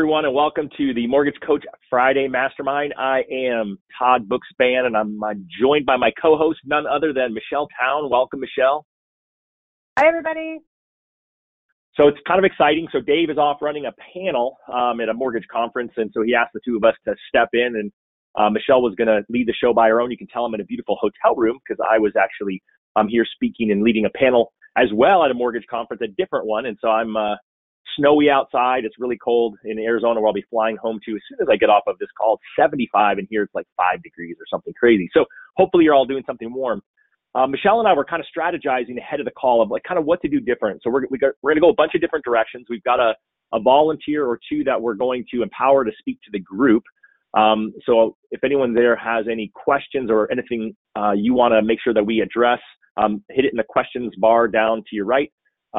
everyone, and welcome to the Mortgage Coach Friday Mastermind. I am Todd Bookspan, and I'm joined by my co-host, none other than Michelle Town. Welcome, Michelle. Hi, everybody. So it's kind of exciting. So Dave is off running a panel at a mortgage conference, and so he asked the two of us to step in, and Michelle was going to lead the show by her own. You can tell I'm in a beautiful hotel room because I was actually here speaking and leading a panel as well at a mortgage conference, a different one, and so I'm snowy outside. It's really cold in Arizona, where I'll be flying home to as soon as I get off of this call. It's 75, and here it's like 5 degrees or something crazy. So hopefully you're all doing something warm. Michelle and I were kind of strategizing ahead of the call of like kind of what to do different. So we're going to go a bunch of different directions. We've got a volunteer or two that we're going to empower to speak to the group. So if anyone there has any questions or anything you want to make sure that we address, hit it in the questions bar down to your right.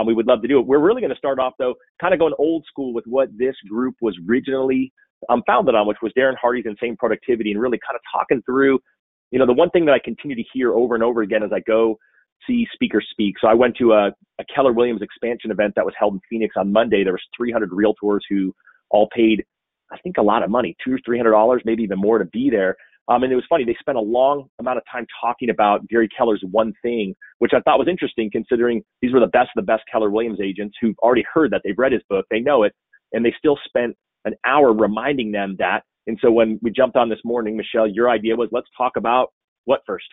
We would love to do it. We're really going to start off, though, kind of going old school with what this group was originally founded on, which was Darren Hardy's Insane Productivity, and really kind of talking through, you know, the one thing that I continue to hear over and over again as I go see speakers speak. So I went to a Keller Williams expansion event that was held in Phoenix on Monday. There was 300 realtors who all paid, I think, a lot of money, $200 or $300, maybe even more, to be there. And it was funny. They spent a long amount of time talking about Gary Keller's One Thing, which I thought was interesting, considering these were the best of the best Keller Williams agents who've already heard that. They've read his book. They know it. And they still spent an hour reminding them that. And so when we jumped on this morning, Michelle, your idea was, let's talk about what first?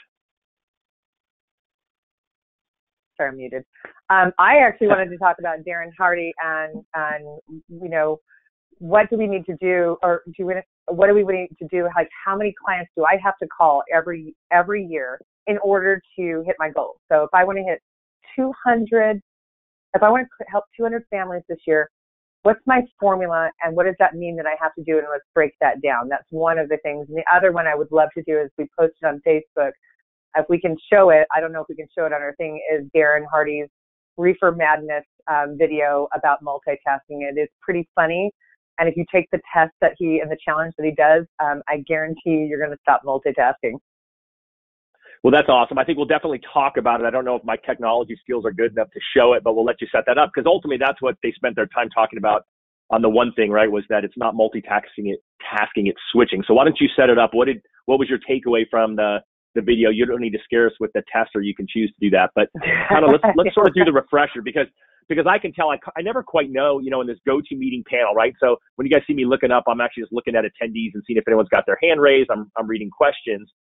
Sorry, I'm muted. I actually wanted to talk about Darren Hardy and you know, what do we need to do, or what do we need to do? Like, how many clients do I have to call every year in order to hit my goals? So if I want to hit 200, if I want to help 200 families this year, what's my formula, and what does that mean that I have to do? And let's break that down. That's one of the things. And the other one I would love to do is we posted on Facebook. If we can show it, I don't know if we can show it on our thing, is Darren Hardy's Reefer Madness video about multitasking. It is pretty funny. And if you take the test that and the challenge that he does, I guarantee you're going to stop multitasking. Well, that's awesome. I think we'll definitely talk about it. I don't know if my technology skills are good enough to show it, but we'll let you set that up, because ultimately that's what they spent their time talking about on the One Thing, right? Was that it's not tasking, it's switching. So why don't you set it up? What was your takeaway from the video? You don't need to scare us with the test, or you can choose to do that, but kind of let's sort of do the refresher, because I can tell, I never quite know, you know, in this go-to-meeting panel, right? So when you guys see me looking up, I'm actually just looking at attendees and seeing if anyone's got their hand raised. I'm reading questions.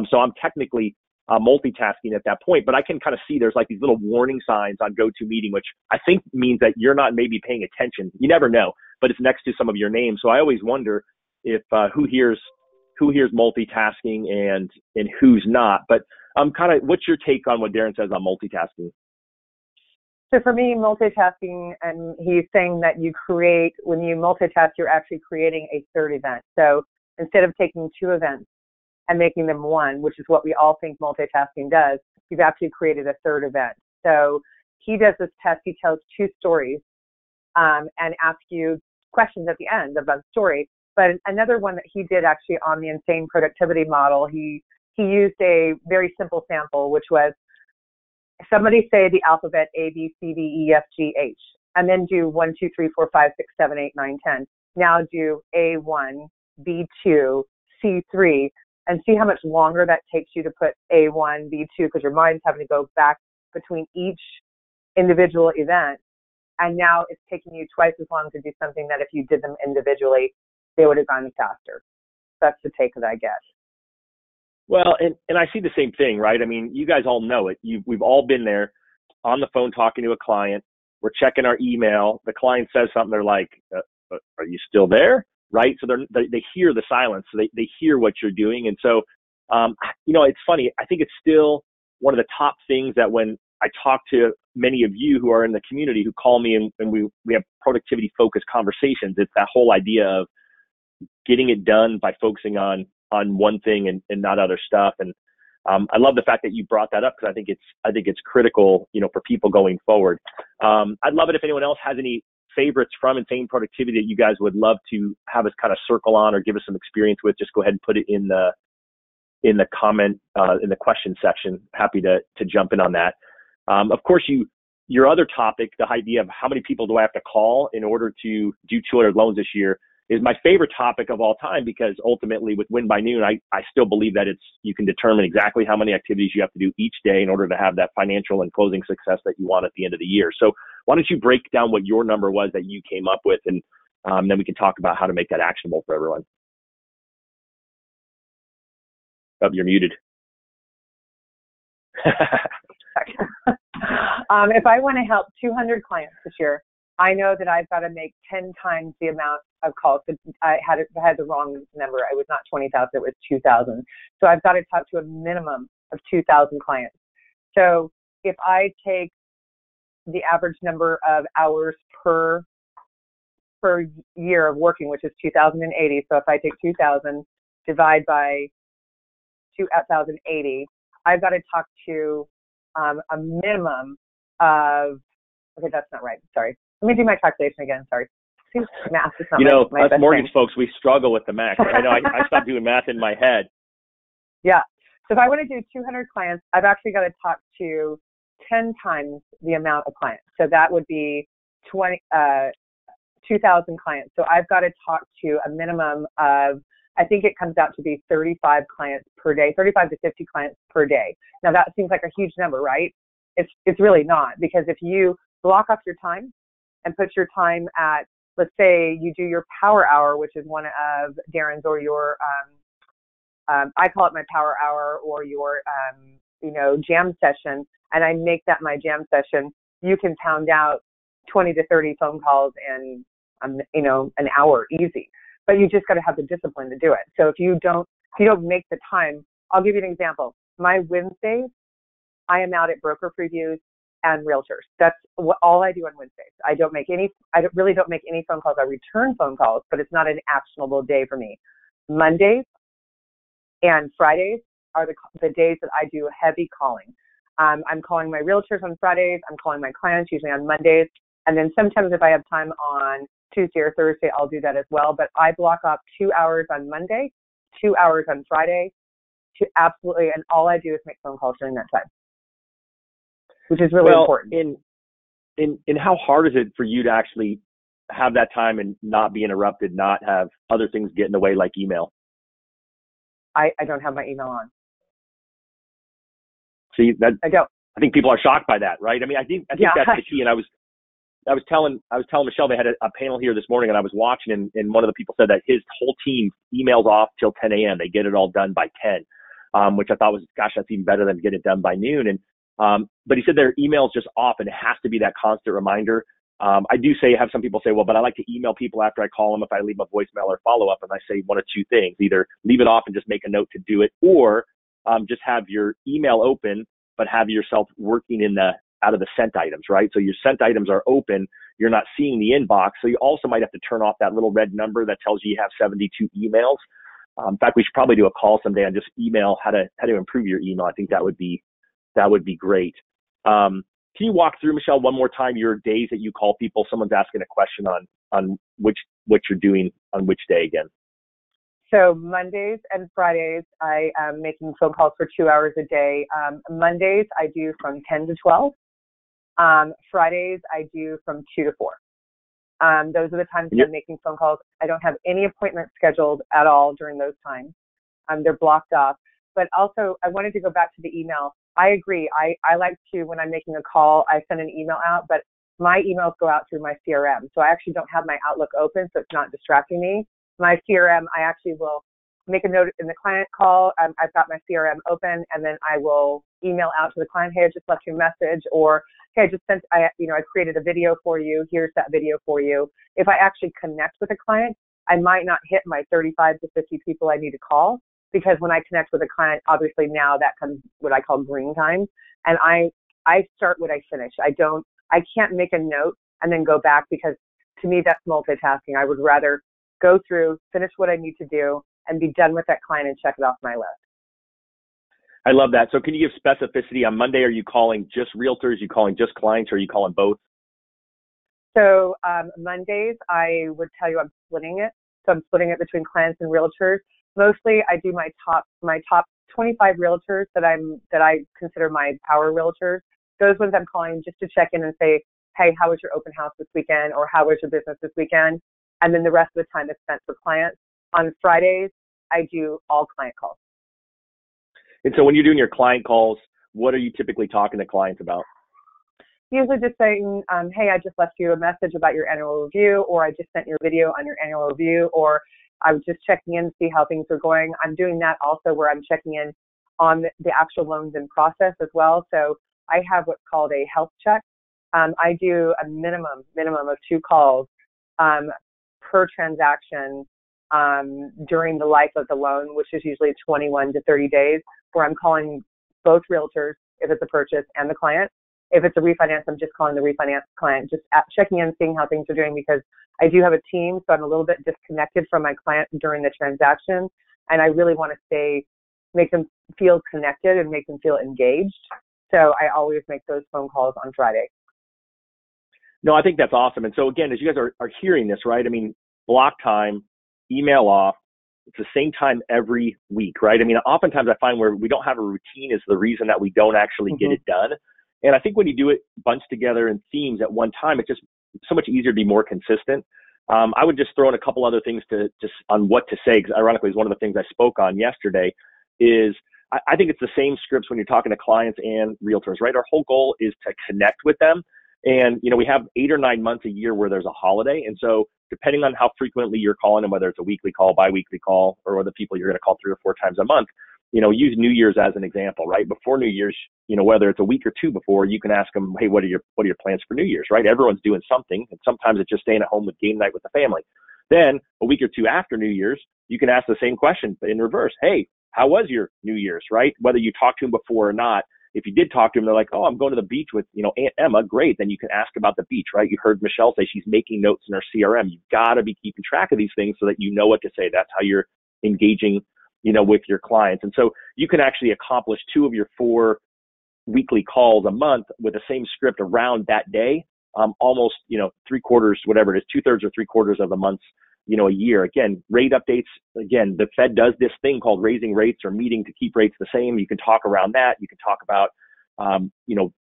So I'm technically multitasking at that point, but I can kind of see there's like these little warning signs on go-to-meeting, which I think means that you're not maybe paying attention. You never know, but it's next to some of your names. So I always wonder if who hears multitasking and who's not. But what's your take on what Darren says on multitasking? So for me, multitasking, and he's saying that when you multitask, you're actually creating a third event. So instead of taking two events and making them one, which is what we all think multitasking does, you've actually created a third event. So he does this test. He tells two stories and asks you questions at the end of the story. But another one that he did actually on the Insane Productivity model, he used a very simple sample, which was, somebody say the alphabet A, B, C, D, E, F, G, H, and then do 1, 2, 3, 4, 5, 6, 7, 8, 9, 10. Now do A1, B2, C3, and see how much longer that takes you to put A1, B2, because your mind's having to go back between each individual event. And now it's taking you twice as long to do something that if you did them individually, they would have gone faster. That's the take that I get. Well, and I see the same thing, right? I mean, you guys all know it. We've all been there on the phone talking to a client. We're checking our email. The client says something. They're like, are you still there? Right? So they hear the silence. So they hear what you're doing. And so, you know, it's funny. I think it's still one of the top things that when I talk to many of you who are in the community who call me and we have productivity focused conversations, it's that whole idea of getting it done by focusing on one thing and not other stuff. And I love the fact that you brought that up, because I think it's critical, you know, for people going forward. I'd love it if anyone else has any favorites from Insane Productivity that you guys would love to have us kind of circle on or give us some experience with. Just go ahead and put it in the comment, in the question section. Happy to jump in on that. Of course, your other topic, the idea of how many people do I have to call in order to do 200 loans this year, is my favorite topic of all time, because ultimately with Win by Noon, I still believe that you can determine exactly how many activities you have to do each day in order to have that financial and closing success that you want at the end of the year. So why don't you break down what your number was that you came up with, and then we can talk about how to make that actionable for everyone. Oh, you're muted. If I want to help 200 clients this year, I know that I've got to make 10 times the amount of calls. I had the wrong number. It was not 20,000, it was 2,000. So I've got to talk to a minimum of 2,000 clients. So if I take the average number of hours per year of working, which is 2,080. So if I take 2,000, divide by 2,080, I've got to talk to a minimum of, okay, that's not right. Sorry. Let me do my calculation again. Sorry. Math is not my us best mortgage thing. folks, we struggle with the math. I know I stopped doing math in my head. Yeah. So if I want to do 200 clients, I've actually got to talk to 10 times the amount of clients. So that would be 2,000 clients. So I've got to talk to a minimum of, I think it comes out to be 35 clients per day, 35 to 50 clients per day. Now that seems like a huge number, right? It's really not, because if you block off your time and put your time at, let's say you do your power hour, which is one of Darren's, or your, I call it my power hour, or your, jam session, and I make that my jam session, you can pound out 20 to 30 phone calls in, an hour easy. But you just got to have the discipline to do it. So if you don't make the time, I'll give you an example. My Wednesdays, I am out at broker previews and realtors. That's all I do on Wednesdays. I really don't make any phone calls. I return phone calls, but it's not an actionable day for me. Mondays and Fridays are the days that I do heavy calling. I'm calling my realtors on Fridays. I'm calling my clients usually on Mondays. And then sometimes if I have time on Tuesday or Thursday, I'll do that as well. But I block off 2 hours on Monday, 2 hours on Friday, and all I do is make phone calls during that time, which is really important. In how hard is it for you to actually have that time and not be interrupted, not have other things get in the way like email? I don't have my email on. See, that I don't. I think people are shocked by that, right? I mean, I think that's the key. And I was telling Michelle, they had a panel here this morning, and I was watching, and one of the people said that his whole team emails off till 10 a.m. They get it all done by 10, which I thought was, gosh, that's even better than getting it done by noon. And but he said their email's just off, and it has to be that constant reminder. I do have some people say, well, but I like to email people after I call them if I leave a voicemail or follow up, and I say one of two things: either leave it off and just make a note to do it, or just have your email open, but have yourself working out of the sent items, right? So your sent items are open. You're not seeing the inbox. So you also might have to turn off that little red number that tells you have 72 emails. In fact, we should probably do a call someday on just email, how to improve your email. I think that would be great. Can you walk through, Michelle, one more time your days that you call people? Someone's asking a question on what you're doing on which day again. So Mondays and Fridays, I am making phone calls for 2 hours a day. Mondays, I do from 10 to 12. Fridays, I do from 2 to 4. Those are the times that I'm making phone calls. I don't have any appointments scheduled at all during those times. They're blocked off. But also, I wanted to go back to the email. I agree. I like to, when I'm making a call, I send an email out, but my emails go out through my CRM. So I actually don't have my Outlook open, so it's not distracting me. My CRM, I actually will make a note in the client call. I've got my CRM open, and then I will email out to the client, hey, I just left you a message, or hey, I just sent, I created a video for you. Here's that video for you. If I actually connect with a client, I might not hit my 35 to 50 people I need to call, because when I connect with a client, obviously now that comes what I call green time, and I start what I finish. I can't make a note and then go back, because to me that's multitasking. I would rather go through, finish what I need to do, and be done with that client and check it off my list. I love that. So can you give specificity? On Monday, are you calling just realtors? Are you calling just clients? Or are you calling both? So Mondays, I would tell you I'm splitting it. So I'm splitting it between clients and realtors. Mostly, I do my top 25 realtors that I consider my power realtors. Those ones I'm calling just to check in and say, hey, how was your open house this weekend? Or how was your business this weekend? and then the rest of the time is spent for clients. On Fridays, I do all client calls. And so when you're doing your client calls, what are you typically talking to clients about? Usually just saying, hey, I just left you a message about your annual review, or I just sent you a video on your annual review, or I was just checking in to see how things are going. I'm doing that also where I'm checking in on the actual loans in process as well. So I have what's called a health check. I do a minimum of 2 calls per transaction during the life of the loan, which is usually 21 to 30 days, where I'm calling both realtors if it's a purchase and the client. If it's a refinance, I'm just calling the refinance client, just checking in, seeing how things are doing, because I do have a team, so I'm a little bit disconnected from my client during the transaction, and I really want to make them feel connected and make them feel engaged. So I always make those phone calls on Friday. No, I think that's awesome. And so again, as you guys are hearing this, right? I mean, block time, email off. It's the same time every week, right? I mean, oftentimes I find where we don't have a routine is the reason that we don't actually get it done. And I think when you do it bunched together in themes at one time, it's just so much easier to be more consistent. I would just throw in a couple other things on what to say, because ironically, is one of the things I spoke on yesterday is I think it's the same scripts when you're talking to clients and realtors, right? Our whole goal is to connect with them. And, we have 8 or 9 months a year where there's a holiday. And so depending on how frequently you're calling them, whether it's a weekly call, biweekly call, or the people you're going to call 3 or 4 times a month, use New Year's as an example, right? Before New Year's, whether it's a week or 2 before, you can ask them, hey, what are your plans for New Year's, right? Everyone's doing something. And sometimes it's just staying at home with game night with the family. Then a week or 2 after New Year's, you can ask the same question, but in reverse. Hey, how was your New Year's, right? Whether you talked to them before or not. If you did talk to them, they're like, oh, I'm going to the beach with, Aunt Emma. Great. Then you can ask about the beach, right? You heard Michelle say she's making notes in her CRM. You've got to be keeping track of these things so that you know what to say. That's how you're engaging, with your clients. And so you can actually accomplish 2 of your 4 weekly calls a month with the same script around that day, almost, 3/4, whatever it is, 2/3 or 3/4 of the months, a year. Again, rate updates. Again, the Fed does this thing called raising rates or meeting to keep rates the same. You can talk around that. You can talk about,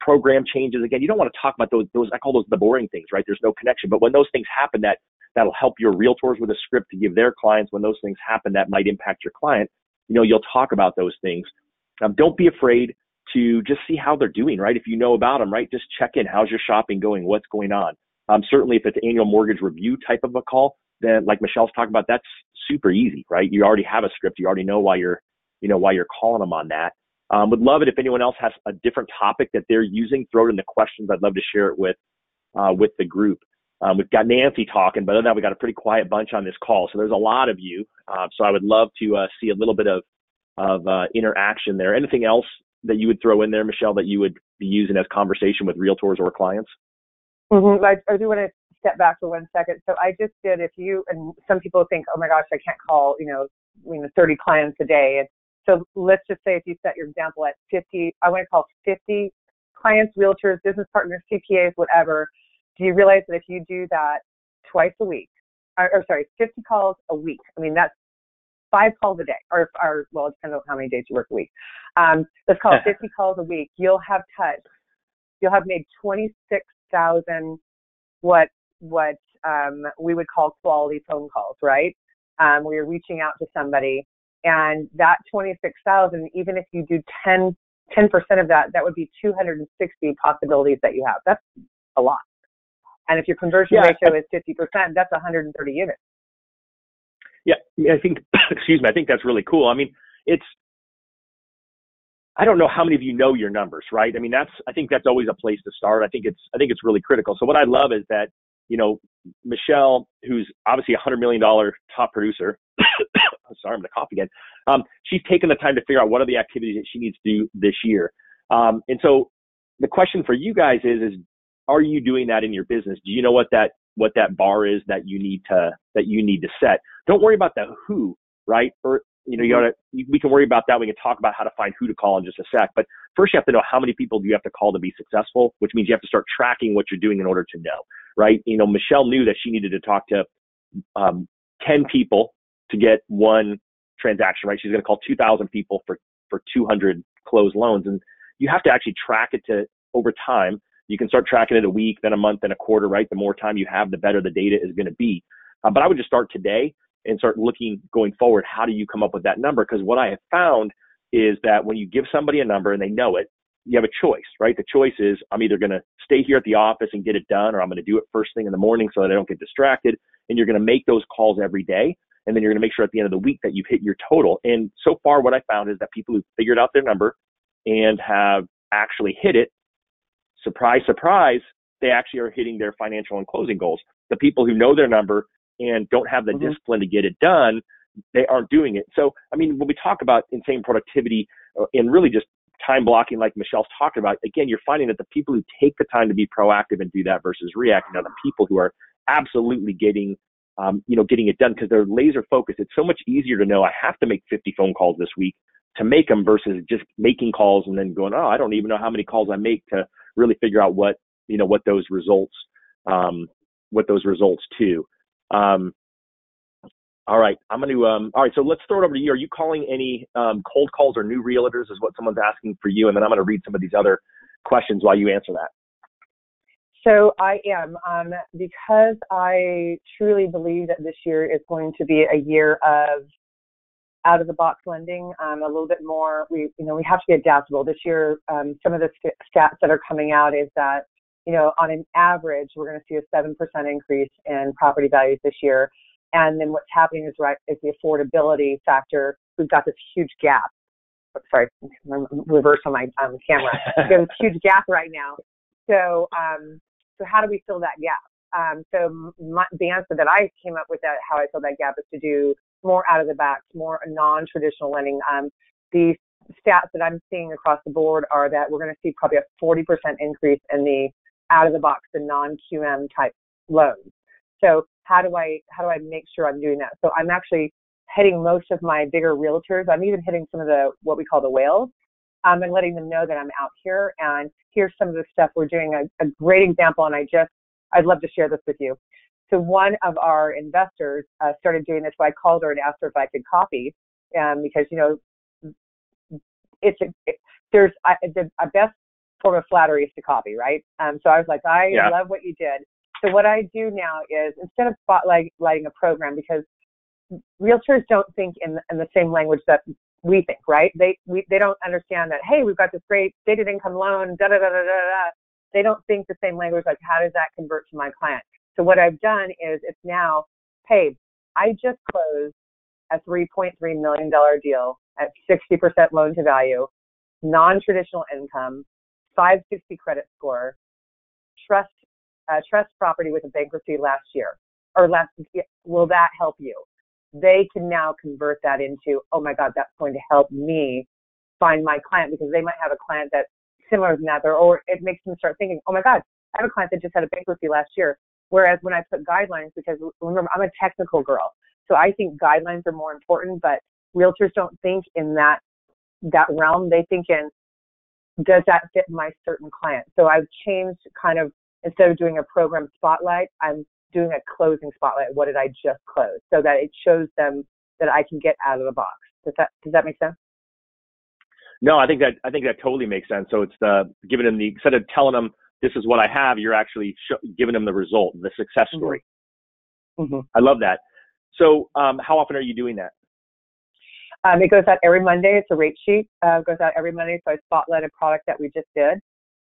program changes. Again, you don't want to talk about those, I call those the boring things, right? There's no connection. But when those things happen, that'll help your realtors with a script to give their clients. When those things happen, that might impact your client. You'll talk about those things. Don't be afraid to just see how they're doing, right? If you know about them, right? Just check in. How's your shopping going? What's going on? Certainly if it's annual mortgage review type of a call, then like Michelle's talking about, that's super easy, right? You already have a script. You already know why you're calling them on that. Would love it if anyone else has a different topic that they're using. Throw it in the questions. I'd love to share it with the group. We've got Nancy talking, but other than that, we got a pretty quiet bunch on this call. So there's a lot of you. So I would love to see a little bit of interaction there. Anything else that you would throw in there, Michelle, that you would be using as conversation with realtors or clients? I do want to step back for 1 second. So I just did, and some people think, oh my gosh, I can't call, 30 clients a day. And so let's just say if you set your example at 50, I want to call 50 clients, realtors, business partners, CPAs, whatever. Do you realize that if you do that twice a week, 50 calls a week, I mean, that's 5 calls a day, or well, it depends on how many days you work a week. Let's call it 50 calls a week. You'll have made 26,000 what we would call quality phone calls, right? Where you're reaching out to somebody, and that 26,000, even if you do 10% of that, that would be 260 possibilities that you have. That's a lot. And if your conversion ratio is 50%, that's 130 units. Yeah, I think, I think that's really cool. I mean, I don't know how many of you know your numbers, right? I mean, I think that's always a place to start. I think it's really critical. So what I love is that, Michelle, who's obviously a $100 million top producer, sorry, I'm going to cough again. She's taken the time to figure out what are the activities that she needs to do this year. And so the question for you guys is are you doing that in your business? Do you know what that bar is that you need to set? Don't worry about the who, right? Or, we can worry about that. We can talk about how to find who to call in just a sec. But first you have to know how many people do you have to call to be successful, which means you have to start tracking what you're doing in order to know, right? Michelle knew that she needed to talk to 10 people to get 1 transaction, right? She's going to call 2,000 people for 200 closed loans. And you have to actually track it over time. You can start tracking it a week, then a month, then a quarter, right? The more time you have, the better the data is going to be. But I would just start today and start looking going forward. How do you come up with that number? Because what I have found is that when you give somebody a number and they know it, you have a choice, right? The choice is I'm either going to stay here at the office and get it done, or I'm going to do it first thing in the morning so that I don't get distracted. And you're going to make those calls every day. And then you're going to make sure at the end of the week that you've hit your total. And so far, what I found is that people who figured out their number and have actually hit it, surprise, surprise, they actually are hitting their financial and closing goals. The people who know their number and don't have the discipline to get it done, they aren't doing it. So, I mean, when we talk about insane productivity and really just time blocking, like Michelle's talking about, again, you're finding that the people who take the time to be proactive and do that versus reacting are the people who are absolutely getting it done because they're laser focused. It's so much easier to know I have to make 50 phone calls this week to make them versus just making calls and then going, I don't even know how many calls I make to really figure out what those results to. All right. All right. So let's throw it over to you. Are you calling any cold calls or new realtors is what someone's asking for you? And then I'm going to read some of these other questions while you answer that. So I am, because I truly believe that this year is going to be a year of out of the box lending, a little bit more. We have to be adaptable this year. Some of the stats that are coming out is that, on an average, we're going to see a 7% increase in property values this year. And then what's happening is the affordability factor. We've got this huge gap. Sorry, reverse on my camera. We've got this huge gap right now. So how do we fill that gap? The answer that I came up with how I fill that gap is to do more out of the box, more non-traditional lending. The stats that I'm seeing across the board are that we're going to see probably a 40% increase in the out of the box, the non-QM type loans. So how do I make sure I'm doing that? So I'm actually hitting most of my bigger realtors. I'm even hitting some of what we call the whales, and letting them know that I'm out here. And here's some of the stuff we're doing. A great example, and I'd love to share this with you. So one of our investors started doing this. So I called her and asked her if I could copy, because there's a best form of flattery is to copy, right? So I was like, I love what you did. So what I do now is instead of spotlighting a program, because realtors don't think in the same language that we think, right? They don't understand that, hey, we've got this great stated income loan, da da da da da da. They don't think the same language, like how does that convert to my client? So what I've done is it's now, hey, I just closed a $3.3 million deal at 60% loan to value, non-traditional income, 560 credit score, trust property with a bankruptcy last year. Will that help you? They can now convert that into, oh my God, that's going to help me find my client, because they might have a client that's similar than that, or it makes them start thinking, oh my God, I have a client that just had a bankruptcy last year. Whereas when I put guidelines, because remember, I'm a technical girl, so I think guidelines are more important, but realtors don't think in that realm. They think in, does that fit my certain client? So I've changed kind of, instead of doing a program spotlight, I'm doing a closing spotlight. What did I just close? So that it shows them that I can get out of the box. Does that make sense? No, I think that totally makes sense. So it's giving them instead of telling them this is what I have, you're actually giving them the result, the success story. Mm-hmm. I love that. So how often are you doing that? It goes out every Monday. It's a rate sheet. It goes out every Monday. So I spotlight a product that we just did.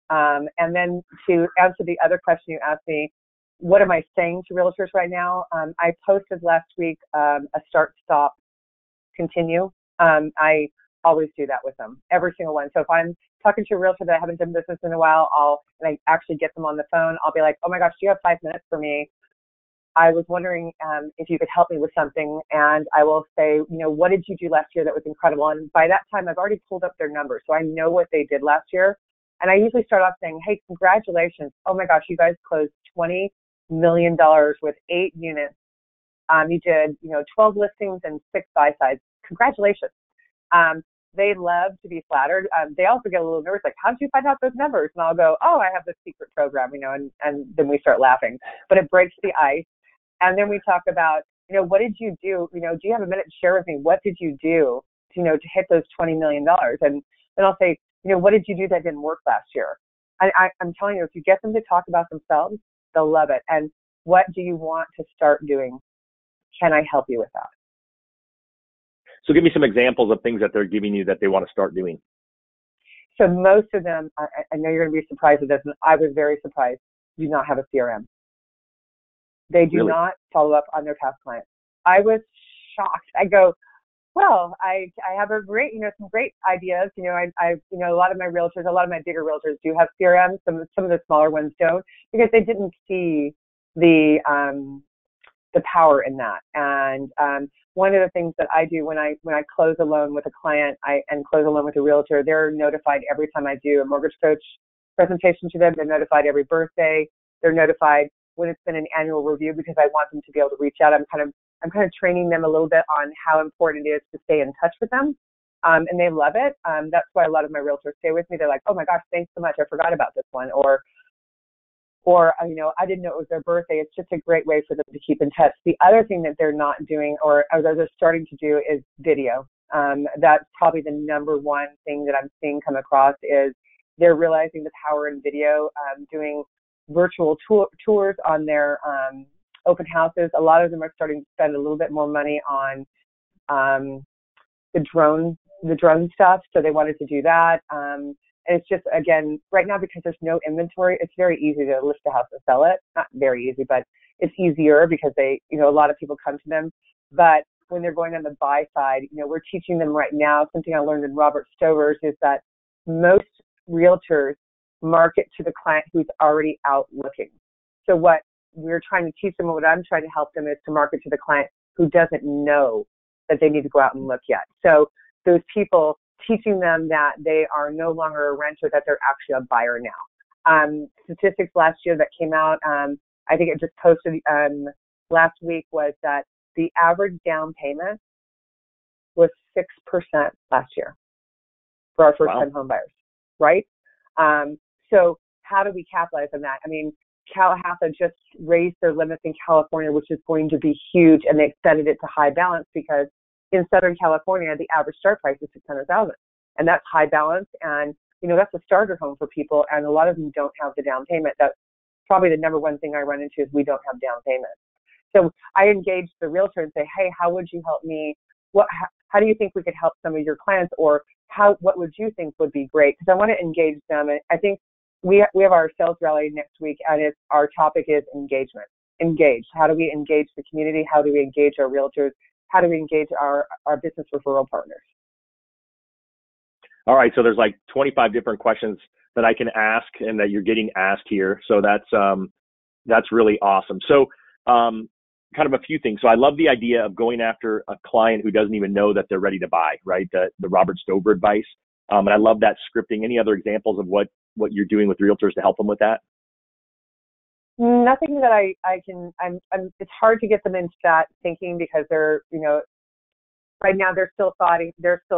And then to answer the other question you asked me, what am I saying to realtors right now? I posted last week a start, stop, continue. I always do that with them, every single one. So if I'm talking to a realtor that I haven't done business in a while, and I actually get them on the phone, I'll be like, oh my gosh, do you have 5 minutes for me? I was wondering if you could help me with something. And I will say, what did you do last year that was incredible? And by that time, I've already pulled up their numbers, so I know what they did last year. And I usually start off saying, hey, congratulations. Oh my gosh, you guys closed $20 million with 8 units. You did, 12 listings and 6 buy-sides. Congratulations. They love to be flattered. They also get a little nervous, like, how did you find out those numbers? And I'll go, oh, I have this secret program, and then we start laughing. But it breaks the ice. And then we talk about, what did you do? Do you have a minute to share with me? What did you do, to hit those $20 million? And then I'll say, what did you do that didn't work last year? I'm telling you, if you get them to talk about themselves, they'll love it. And what do you want to start doing can I help you with that? So give me some examples of things that they're giving you that they want to start doing. So most of them, I know you're going to be surprised at this, and I was very surprised, do not have a CRM. They do not follow up on their past clients. I was shocked. I go, well, I have a great, some great ideas. A lot of my realtors, a lot of my bigger realtors do have CRM. Some of the smaller ones don't, because they didn't see the power in that. And one of the things that I do when I close a loan with a client and close a loan with a realtor, they're notified every time I do a mortgage coach presentation to them. They're notified every birthday. They're notified when it's been an annual review, because I want them to be able to reach out. I'm kind of training them a little bit on how important it is to stay in touch with them. And they love it. That's why a lot of my realtors stay with me. They're like, oh my gosh, thanks so much. I forgot about this one. Or I didn't know it was their birthday. It's just a great way for them to keep in touch. The other thing that they're not doing, or they're starting to do, is video. That's probably the number one thing that I'm seeing come across, is they're realizing the power in video, doing virtual tours on their open houses. A lot of them are starting to spend a little bit more money on the drone stuff, so they wanted to do that. And it's just, again, right now, because there's no inventory, it's very easy to list a house and sell it. Not very easy, but it's easier because a lot of people come to them. But when they're going on the buy side, we're teaching them right now, something I learned in Robert Stover's, is that most realtors market to the client who's already out looking. So what we're trying to teach them, what I'm trying to help them, is to market to the client who doesn't know that they need to go out and look yet. So those people, teaching them that they are no longer a renter, that they're actually a buyer now. Statistics last year that came out, I think it just posted last week, was that the average down payment was 6% last year for our first-time home buyers, right? So how do we capitalize on that? I mean, Tallahassee just raised their limits in California, which is going to be huge, and they extended it to high balance, because in Southern California, the average start price is $600,000, and that's high balance, and that's a starter home for people, and a lot of them don't have the down payment. That's probably the number one thing I run into, is we don't have down payment. So I engage the realtor and say, hey, how would you help me? How do you think we could help some of your clients, or what would you think would be great? Because I want to engage them, and I think we have our sales rally next week, and our topic is engagement. Engage. How do we engage the community? How do we engage our realtors? How do we engage our business referral partners? All right. So there's like 25 different questions that I can ask and that you're getting asked here. So that's really awesome. So kind of a few things. So I love the idea of going after a client who doesn't even know that they're ready to buy, right? The Robert Stover advice. And I love that scripting. Any other examples of what you're doing with realtors to help them with that? Nothing that I can. It's hard to get them into that thinking, because they're, right now they're still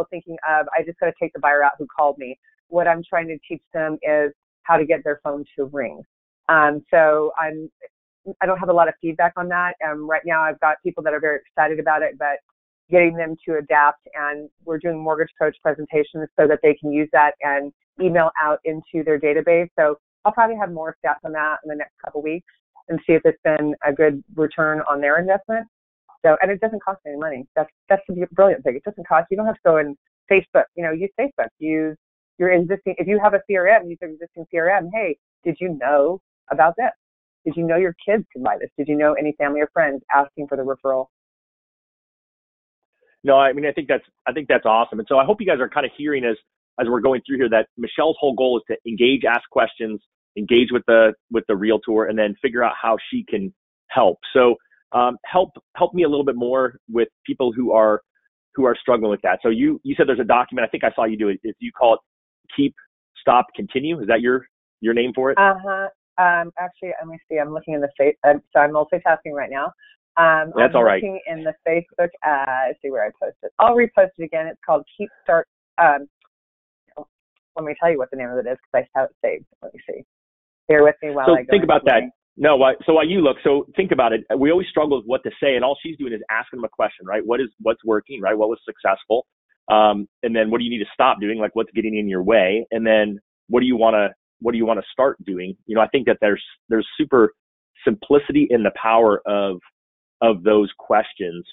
thinking of, I just got to take the buyer out who called me. What I'm trying to teach them is how to get their phone to ring. So I don't have a lot of feedback on that. Right now I've got people that are very excited about it, but getting them to adapt, and we're doing mortgage coach presentations so that they can use that and email out into their database. So I'll probably have more stats on that in the next couple of weeks and see if it's been a good return on their investment. So, and it doesn't cost any money. That's the brilliant thing. It doesn't cost. You don't have to go in Facebook. Use Facebook. Use your existing. If you have a CRM, use your existing CRM. Hey, did you know about this? Did you know your kids can buy this? Did you know any family or friends asking for the referral? No, I mean, I think that's awesome. And so I hope you guys are kind of hearing as we're going through here that Michelle's whole goal is to engage, ask questions, engage with the realtor, and then figure out how she can help. So help me a little bit more with people who are struggling with that. So you said there's a document. I think I saw you do it. If you call it Keep, Stop, Continue. Is that your name for it? Actually, let me see. I'm looking in the so I'm multitasking right now. That's all right. I'm looking in the Facebook. Let's see where I posted. I'll repost it again. It's called Keep, Start. Let me tell you what the name of it is, because I have it saved. Let me see. Bear with me while I go. Think about that. No, so while you look, so think about it. We always struggle with what to say, and all she's doing is asking them a question, right? What's working, right? What was successful? And then what do you need to stop doing? Like, what's getting in your way? And then what do you want to start doing? I think that there's super simplicity in the power of of those questions.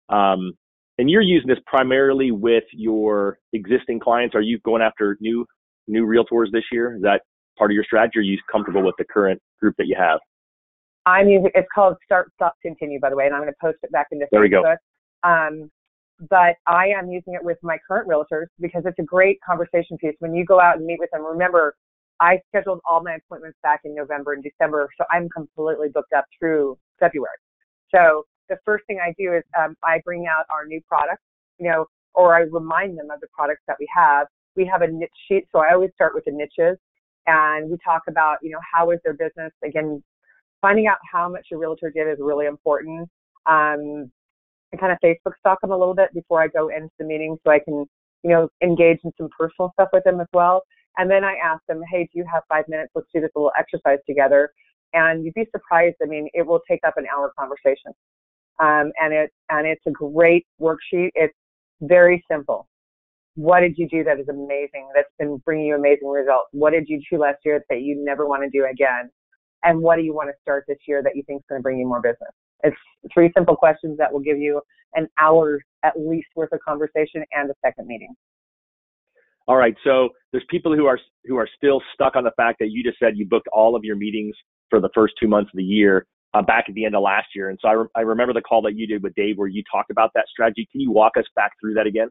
And you're using this primarily with your existing clients. Are you going after new realtors this year? Is that part of your strategy, or are you comfortable with the current group that you have? I'm using, it's called Start, Stop, Continue, by the way, and I'm going to post it back into there Facebook. We go. But I am using it with my current realtors because it's a great conversation piece. When you go out and meet with them, remember, I scheduled all my appointments back in November and December, so I'm completely booked up through February. So the first thing I do is I bring out our new products, or I remind them of the products that we have. We have a niche sheet, so I always start with the niches, and we talk about, how is their business. Again, finding out how much your realtor did is really important. I kind of Facebook stalk them a little bit before I go into the meeting so I can, engage in some personal stuff with them as well. And then I ask them, hey, do you have 5 minutes? Let's do this little exercise together. And you'd be surprised. I mean, it will take up an hour conversation. And it's a great worksheet. It's very simple. What did you do that is amazing, that's been bringing you amazing results? What did you do last year that you never want to do again? And what do you want to start this year that you think is going to bring you more business? It's 3 simple questions that will give you an hour at least worth of conversation and a second meeting. All right. So there's people who are still stuck on the fact that you just said you booked all of your meetings for the first 2 months of the year back at the end of last year. And so I remember the call that you did with Dave where you talked about that strategy. Can you walk us back through that again?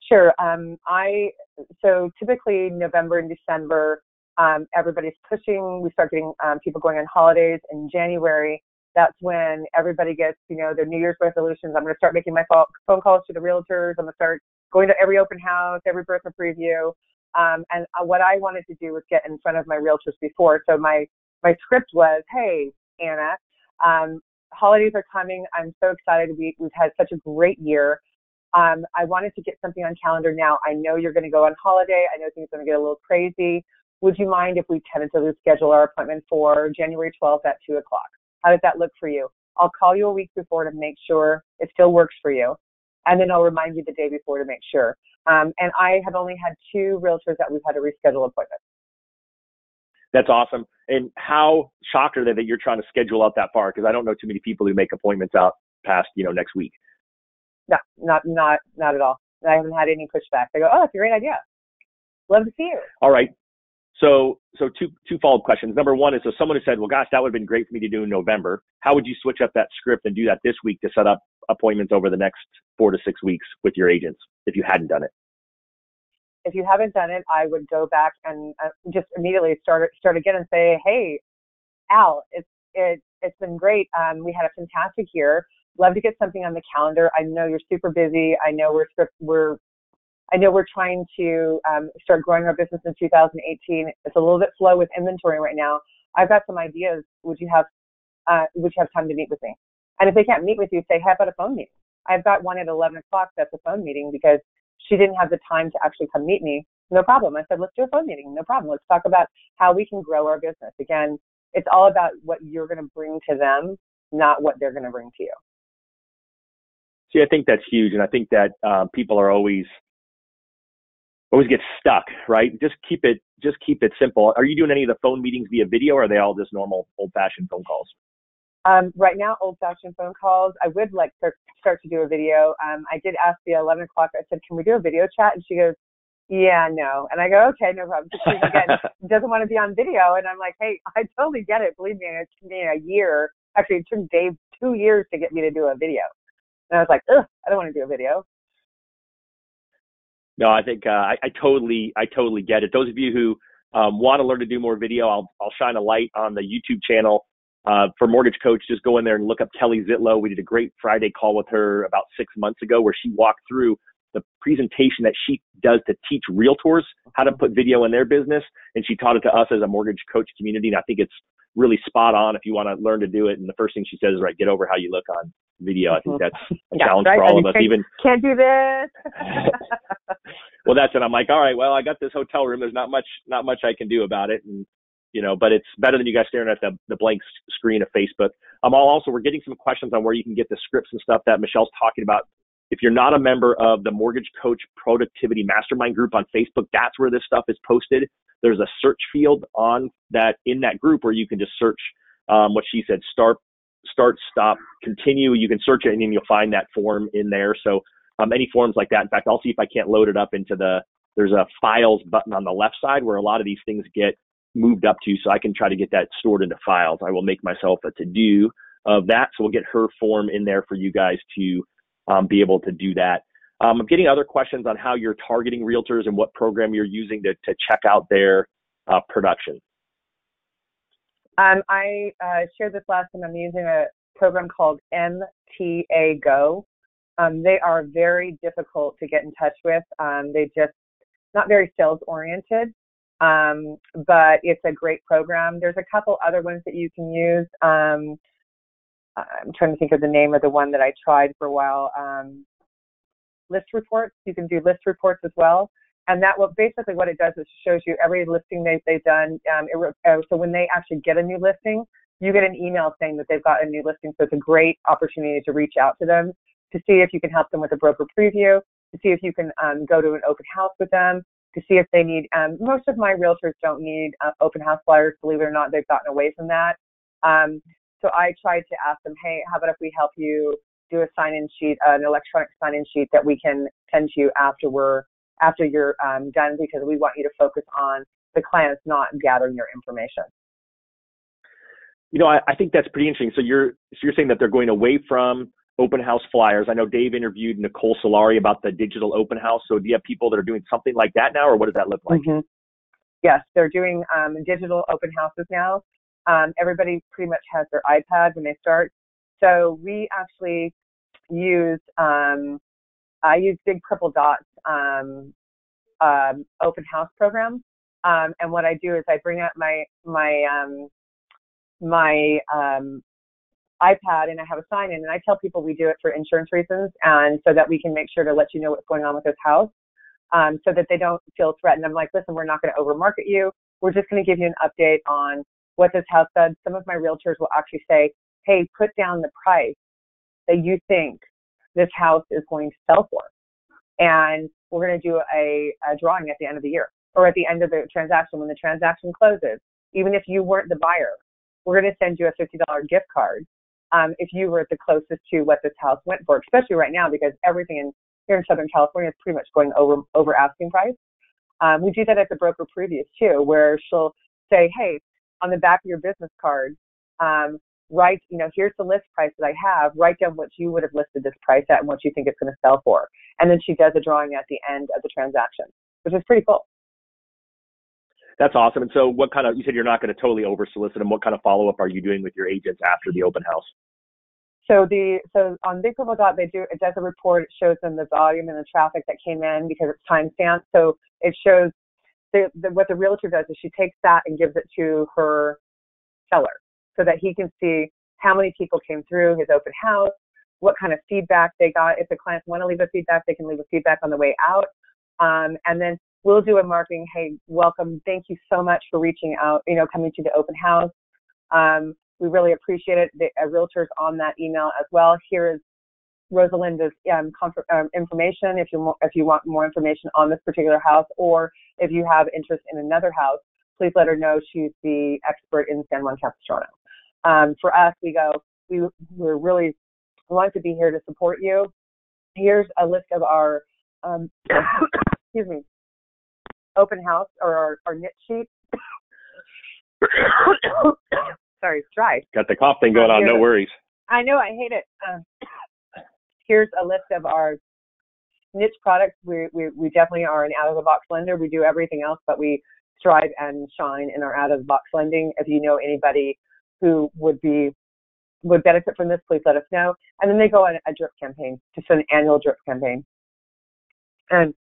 Sure. So typically November and December, everybody's pushing. We start getting people going on holidays in January. That's when everybody gets, their New Year's resolutions. I'm going to start making my phone calls to the realtors. I'm going to start going to every open house, every broker preview. And what I wanted to do was get in front of my realtors before. So my script was, hey, Anna, holidays are coming. I'm so excited. We've had such a great year. I wanted to get something on calendar now. I know you're going to go on holiday. I know things are going to get a little crazy. Would you mind if we tentatively schedule our appointment for January 12th at 2 o'clock? How does that look for you? I'll call you a week before to make sure it still works for you. And then I'll remind you the day before to make sure. And I have only had 2 realtors that we've had to reschedule appointments. That's awesome. And how shocked are they that you're trying to schedule out that far? Because I don't know too many people who make appointments out past, next week. No, not at all. I haven't had any pushback. They go, oh, that's a great idea. Love to see you. All right. So two follow-up questions. Number one is, so someone who said, well, gosh, that would have been great for me to do in November. How would you switch up that script and do that this week to set up appointments over the next 4 to 6 weeks with your agents if you hadn't done it? If you haven't done it, I would go back and just immediately start again and say, hey, Al, it's been great. We had a fantastic year. Love to get something on the calendar. I know you're super busy. I know we're trying to start growing our business in 2018. It's a little bit slow with inventory right now. I've got some ideas. Would you have time to meet with me? And if they can't meet with you, say, how about a phone meeting? I've got one at 11 o'clock. That's a phone meeting because she didn't have the time to actually come meet me. No problem. I said, let's do a phone meeting. No problem. Let's talk about how we can grow our business. Again, it's all about what you're going to bring to them, not what they're going to bring to you. See, I think that's huge. And I think that people are always get stuck, right? Just keep it simple. Are you doing any of the phone meetings via video, or are they all just normal old-fashioned phone calls? Right now, old-fashioned phone calls. I would like to start to do a video. I did ask the 11 o'clock. I said, can we do a video chat? And she goes, yeah, no. And I go, okay, no problem. Because she, again, doesn't want to be on video. And I'm like, hey, I totally get it. Believe me, it took me a year. Actually, it took Dave 2 years to get me to do a video. And I was like, ugh, I don't want to do a video. No, I think I totally get it. Those of you who want to learn to do more video, I'll shine a light on the YouTube channel for Mortgage Coach. Just go in there and look up Kelly Zitlow. We did a great Friday call with her about 6 months ago where she walked through the presentation that she does to teach realtors how to put video in their business. And she taught it to us as a Mortgage Coach community. And I think it's really spot on if you want to learn to do it. And the first thing she says is, right, get over how you look on video. I think that's a challenge for all of us. Can't do this. Well, that's it. I'm like, all right, well, I got this hotel room. There's not much I can do about it. And, but it's better than you guys staring at the blank screen of Facebook. We're getting some questions on where you can get the scripts and stuff that Michelle's talking about. If you're not a member of the Mortgage Coach Productivity Mastermind group on Facebook, that's where this stuff is posted. There's a search field in that group where you can just search what she said, Start, start, stop, continue. You can search it and then you'll find that form in there. So any forms like that. In fact, I'll see if I can't load it up into there's a files button on the left side where a lot of these things get moved up to, so I can try to get that stored into files. I will make myself a to-do of that. So we'll get her form in there for you guys to be able to do that. I'm getting other questions on how you're targeting realtors and what program you're using to check out their production. I shared this last time. I'm using a program called MTA Go. They are very difficult to get in touch with. They just not very sales oriented, but it's a great program. There's a couple other ones that you can use. I'm trying to think of the name of the one that I tried for a while. List reports. You can do list reports as well. And that basically what it does is shows you every listing they've done. So when they actually get a new listing, you get an email saying that they've got a new listing. So it's a great opportunity to reach out to them, to see if you can help them with a broker preview, to see if you can go to an open house with them, to see if they need, most of my realtors don't need open house flyers. Believe it or not, they've gotten away from that. So I tried to ask them, hey, how about if we help you do a sign-in sheet, an electronic sign-in sheet that we can send to you after you're done, because we want you to focus on the clients, not gathering your information. You know, I think that's pretty interesting. So you're saying that they're going away from open house flyers. I know Dave interviewed Nicole Solari about the digital open house. So do you have people that are doing something like that now, or what does that look like? Mm-hmm. Yes, they're doing digital open houses now. Everybody pretty much has their iPad when they start. So we actually use, I use Big Purple Dot's open house program. And what I do is I bring up my iPad and I have a sign in, and I tell people we do it for insurance reasons, and so that we can make sure to let you know what's going on with this house, so that they don't feel threatened. I'm like, listen, we're not going to overmarket you. We're just going to give you an update on what this house does. Some of my realtors will actually say, hey, put down the price that you think this house is going to sell for. And we're going to do a drawing at the end of the year, or at the end of the transaction. When the transaction closes, even if you weren't the buyer, we're going to send you a $50 gift card if you were the closest to what this house went for, especially right now, because everything here in Southern California is pretty much going over asking price. We do that at the broker previews too, where she'll say, hey, on the back of your business card, write, here's the list price that I have, write down what you would have listed this price at and what you think it's going to sell for. And then she does a drawing at the end of the transaction, which is pretty cool. That's awesome. And so you said you're not going to totally over solicit them. What kind of follow-up are you doing with your agents after the open house? So on Big Purple Dot, it does a report. It shows them the volume and the traffic that came in because it's timestamped. So it shows what the realtor does is she takes that and gives it to her seller so that he can see how many people came through his open house, what kind of feedback they got. If the clients want to leave a feedback, they can leave a feedback on the way out. And then we'll do a marketing, hey, welcome, thank you so much for reaching out, coming to the open house. We really appreciate it. The realtor's on that email as well. Here is Rosalinda's information if you want more information on this particular house, or if you have interest in another house, please let her know. She's the expert in San Juan Capistrano. For us, we're really want to be here to support you. Here's a list of our excuse me, open house, or our niche sheet. Sorry, it's dry. Got the cough thing going on, no worries. I know, I hate it. Here's a list of our niche products. We definitely are an out-of-the-box lender. We do everything else, but we strive and shine in our out-of-the-box lending. If you know anybody who would benefit from this, please let us know. And then they go on a drip campaign, just an annual drip campaign. And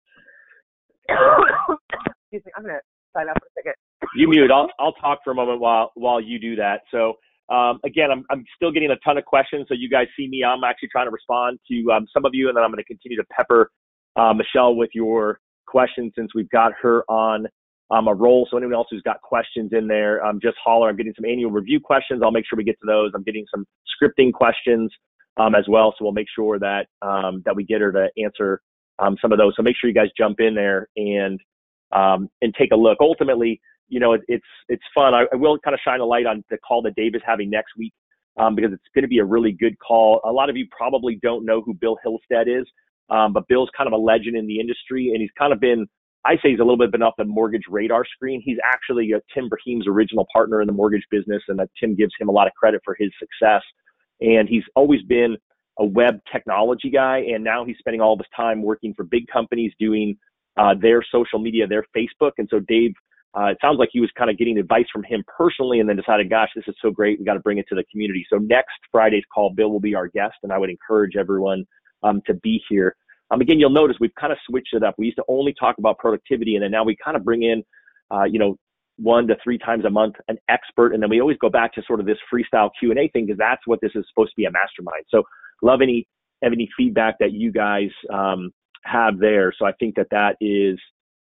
excuse me, I'm going to sign up for a second. You mute. I'll talk for a moment while you do that. So again, I'm still getting a ton of questions. So you guys see me. I'm actually trying to respond to some of you, and then I'm going to continue to pepper Michelle with your questions since we've got her on a roll. So anyone else who's got questions in there, just holler. I'm getting some annual review questions. I'll make sure we get to those. I'm getting some scripting questions as well. So we'll make sure that we get her to answer some of those. So make sure you guys jump in there and take a look. Ultimately, it's fun. I will kind of shine a light on the call that Dave is having next week because it's going to be a really good call. A lot of you probably don't know who Bill Hillstead is, but Bill's kind of a legend in the industry, and he's kind of been, I say he's a little bit been off the mortgage radar screen. He's actually Tim Brahim's original partner in the mortgage business, and Tim gives him a lot of credit for his success. And he's always been a web technology guy, and now he's spending all of his time working for big companies doing their social media, their Facebook. And so Dave, it sounds like he was kind of getting advice from him personally and then decided, gosh, this is so great, we got to bring it to the community. So next Friday's call, Bill will be our guest, and I would encourage everyone to be here. Again, you'll notice we've kind of switched it up. We used to only talk about productivity, and then now we kind of bring in, 1 to 3 times a month, an expert. And then we always go back to sort of this freestyle Q&A thing, because that's what this is supposed to be, a mastermind. So love any feedback that you guys have there. So I think that is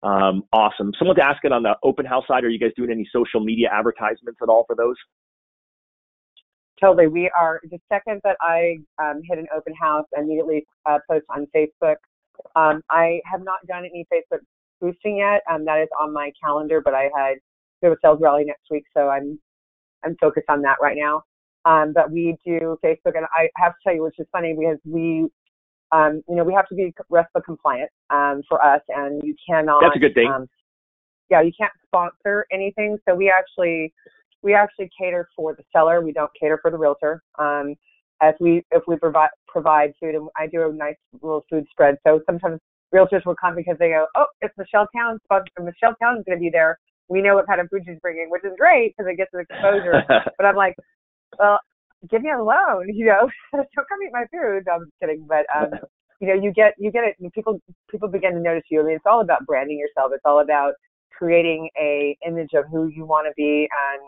awesome. Someone's asking on the open house side, are you guys doing any social media advertisements at all for those? Totally. We are, the second that I hit an open house, immediately post on Facebook. I have not done any Facebook boosting yet. That is on my calendar, but we have a sales rally next week, so I'm focused on that right now. But we do Facebook, and I have to tell you, which is funny, because we have to be RESPA compliant for us, and you cannot. That's a good thing. You can't sponsor anything, so we actually cater for the seller. We don't cater for the realtor. If we provide food, and I do a nice little food spread. So sometimes realtors will come because they go, oh, it's Michelle Town. Michelle Town is going to be there. We know what kind of food she's bringing, which is great because it gets the exposure. But I'm like, well, give me a loan, don't come eat my food. No, I'm just kidding. But, you get it. And people begin to notice you. I mean, it's all about branding yourself. It's all about creating a image of who you want to be, and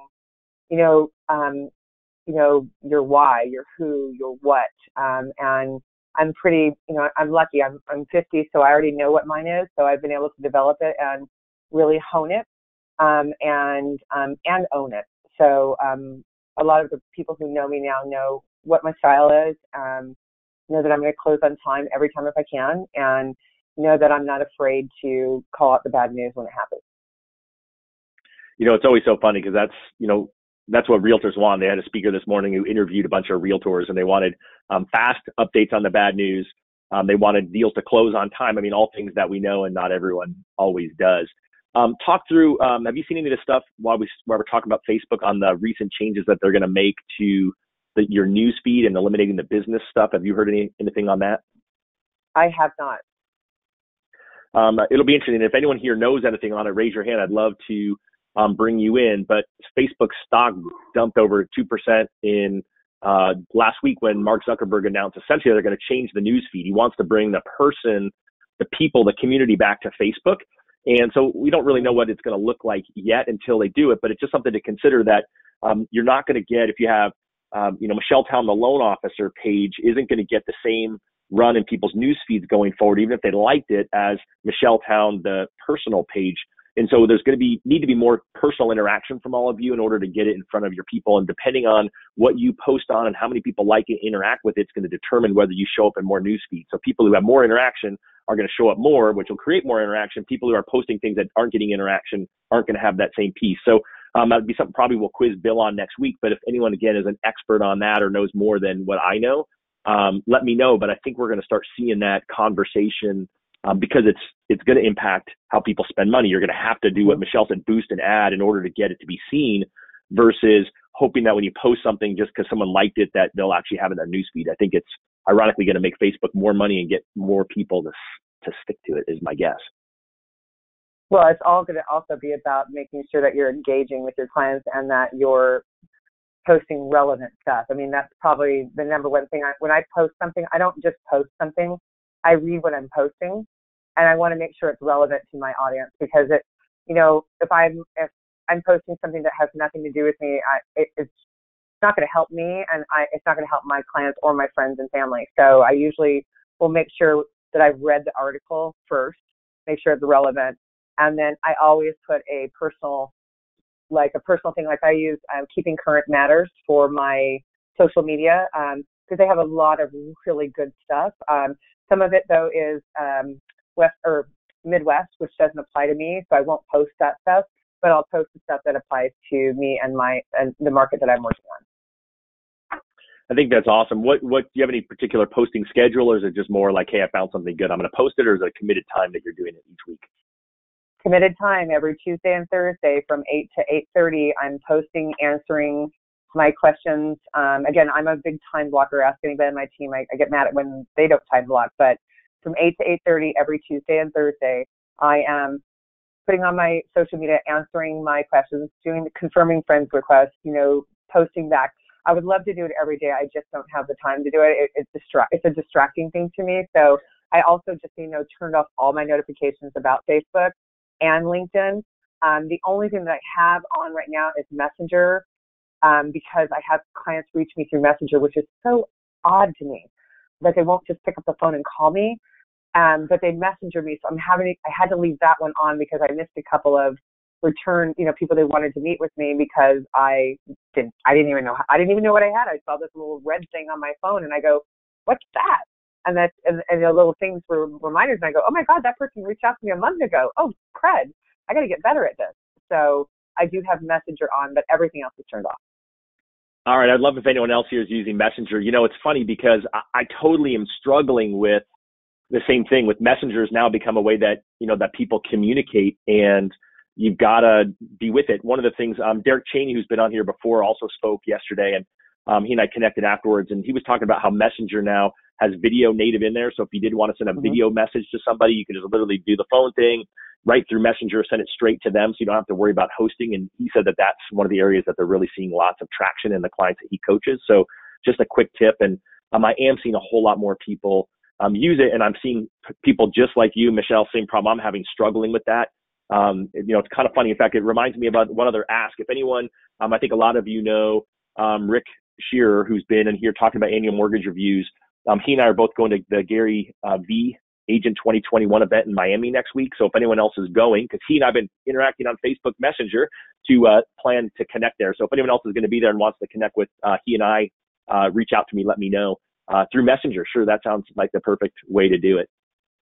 your why, your who, your what. And I'm pretty, I'm lucky. I'm 50, so I already know what mine is. So I've been able to develop it and really hone it, and own it. So a lot of the people who know me now know what my style is, know that I'm going to close on time every time if I can, and know that I'm not afraid to call out the bad news when it happens. It's always so funny because that's what realtors want. They had a speaker this morning who interviewed a bunch of realtors, and they wanted fast updates on the bad news. They wanted deals to close on time. I mean, all things that we know and not everyone always does. Talk through, have you seen any of this stuff while we're talking about Facebook on the recent changes that they're going to make to your news feed and eliminating the business stuff? Have you heard anything on that? I have not. It'll be interesting. If anyone here knows anything on it, raise your hand. I'd love to bring you in. But Facebook stock dumped over 2% in last week when Mark Zuckerberg announced essentially they're going to change the news feed. He wants to bring the people, the community back to Facebook. And so we don't really know what it's going to look like yet until they do it, but it's just something to consider that you're not going to get, if you have, Michelle Town, the loan officer page isn't going to get the same run in people's news feeds going forward, even if they liked it, as Michelle Town, the personal page. And so there's going to need to be more personal interaction from all of you in order to get it in front of your people. And depending on what you post on and how many people like it, interact with it, it's going to determine whether you show up in more news feeds. So people who have more interaction are going to show up more, which will create more interaction. People who are posting things that aren't getting interaction aren't going to have that same piece. So that'd be something probably we'll quiz Bill on next week. But if anyone, again, is an expert on that or knows more than what I know, let me know. But I think we're going to start seeing that conversation because it's going to impact how people spend money. You're going to have to do what Michelle said, boost an ad in order to get it to be seen, versus hoping that when you post something just because someone liked it, that they'll actually have it in their newsfeed. I think it's ironically going to make Facebook more money and get more people to stick to it, is my guess. Well, it's all going to also be about making sure that you're engaging with your clients and that you're posting relevant stuff. I mean, that's probably the number one thing. When I post something, I don't just post something. I read what I'm posting, and I want to make sure it's relevant to my audience, because if I'm posting something that has nothing to do with me, it's not going to help me, and it's not going to help my clients or my friends and family. So I usually will make sure that I've read the article first, make sure it's relevant, and then I always put a personal thing. Like I use Keeping Current Matters for my social media, because they have a lot of really good stuff. Some of it though is West or Midwest, which doesn't apply to me, so I won't post that stuff. But I'll post the stuff that applies to me and the market that I'm working on. I think that's awesome. What do you have any particular posting schedule, or is it just more like, hey, I found something good, I'm going to post it, or is it a committed time that you're doing it each week? Committed time every Tuesday and Thursday from 8 to 8:30. I'm posting, answering my questions. Again, I'm a big time blocker. Ask anybody on my team. I get mad at when they don't time block, but from 8 to 8:30 every Tuesday and Thursday, I am putting on my social media, answering my questions, confirming friends requests, posting back. I would love to do it every day. I just don't have the time to do it. It's a distracting thing to me. So I also just, turned off all my notifications about Facebook and LinkedIn. The only thing that I have on right now is Messenger, because I have clients reach me through Messenger, which is so odd to me that they won't just pick up the phone and call me, but they messenger me. So I had to leave that one on because I missed a couple of return, people that wanted to meet with me because I didn't even know what I had. I saw this little red thing on my phone and I go, what's that? And the little things were reminders, and I go, oh my God, that person reached out to me a month ago. Oh, crud, I got to get better at this. So I do have Messenger on, but everything else is turned off. All right, I'd love if anyone else here is using Messenger. It's funny because I totally am struggling with the same thing. With Messengers now become a way that, that people communicate, and you've got to be with it. One of the things, Derek Cheney, who's been on here before, also spoke yesterday, and he and I connected afterwards, and he was talking about how Messenger now has video native in there. So if you did want to send a video message to somebody, you could just literally do the phone thing right through Messenger, send it straight to them, so you don't have to worry about hosting. And he said that that's one of the areas that they're really seeing lots of traction in the clients that he coaches. So just a quick tip. And I am seeing a whole lot more people use it, and I'm seeing people just like you, Michelle, same problem I'm having, struggling with that. It's kind of funny. In fact, it reminds me about one other ask. If anyone, I think a lot of you know Rick Shearer, who's been in here talking about annual mortgage reviews. He and I are both going to the Gary V Agent 2021 event in Miami next week. So if anyone else is going, because he and I have been interacting on Facebook Messenger to plan to connect there. So if anyone else is going to be there and wants to connect with he and I, reach out to me, let me know through Messenger. Sure, that sounds like the perfect way to do it.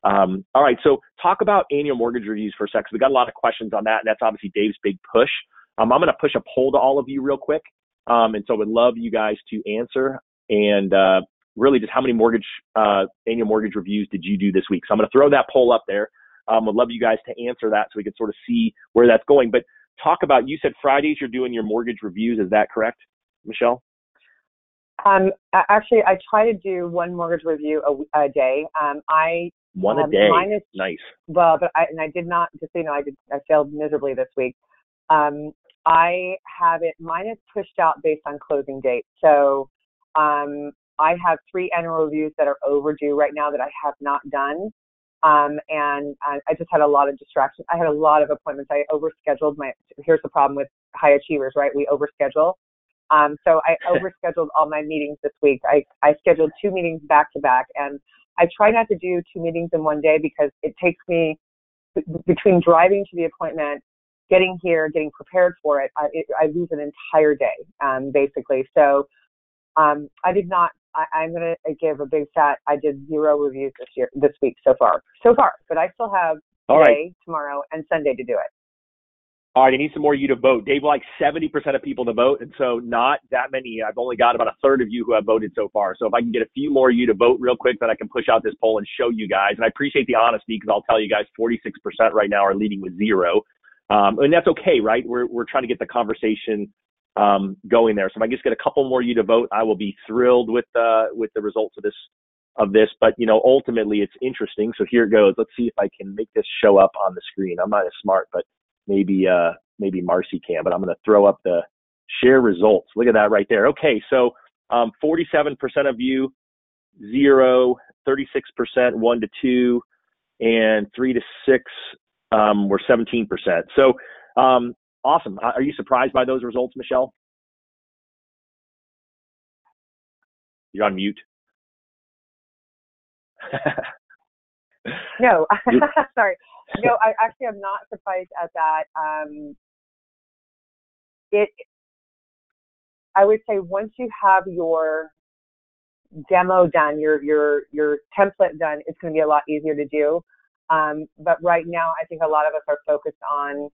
All right, so talk about annual mortgage reviews for a sec. We got a lot of questions on that, and that's obviously Dave's big push. I'm going to push a poll to all of you real quick, and so I would love you guys to answer. And really, just how many annual mortgage reviews did you do this week? So I'm going to throw that poll up there. Would love you guys to answer that so we can sort of see where that's going. But talk about, you said Fridays you're doing your mortgage reviews. Is that correct, Michelle? Actually, I try to do one mortgage review a day. One a day. Mine is, nice. Well, but I did not, just so you know, I failed miserably this week. I have it, mine is pushed out based on closing date. So I have 3 annual reviews that are overdue right now that I have not done. And I just had a lot of distractions. I had a lot of appointments. I overscheduled here's the problem with high achievers, right? We overschedule. So I overscheduled all my meetings this week. I scheduled 2 meetings back to back, and I try not to do 2 meetings in one day because it takes me between driving to the appointment, getting here, getting prepared for it. I lose an entire day, basically. So I'm going to give a big fat, I did 0 reviews this week so far, but I still have today, tomorrow, and Sunday to do it. All right, I need some more of you to vote. Dave likes 70% of people to vote, and so not that many. I've only got about a third of you who have voted so far. So if I can get a few more of you to vote real quick, then I can push out this poll and show you guys. And I appreciate the honesty, because I'll tell you guys 46% right now are leading with 0. And that's okay, right? We're trying to get the conversation going there. So if I just get a couple more of you to vote, I will be thrilled with the results of this. But ultimately it's interesting. So here it goes. Let's see if I can make this show up on the screen. I'm not as smart, but maybe Marcy can. But I'm going to throw up the share results. Look at that right there. Okay, so 47% of you, 0, 36%, 1 to 2, and 3 to 6 were 17%. So awesome. Are you surprised by those results, Michelle? You're on mute. No, sorry. No, I'm not surprised at that. I would say once you have your demo done, your template done, it's going to be a lot easier to do. But right now, I think a lot of us are focused on,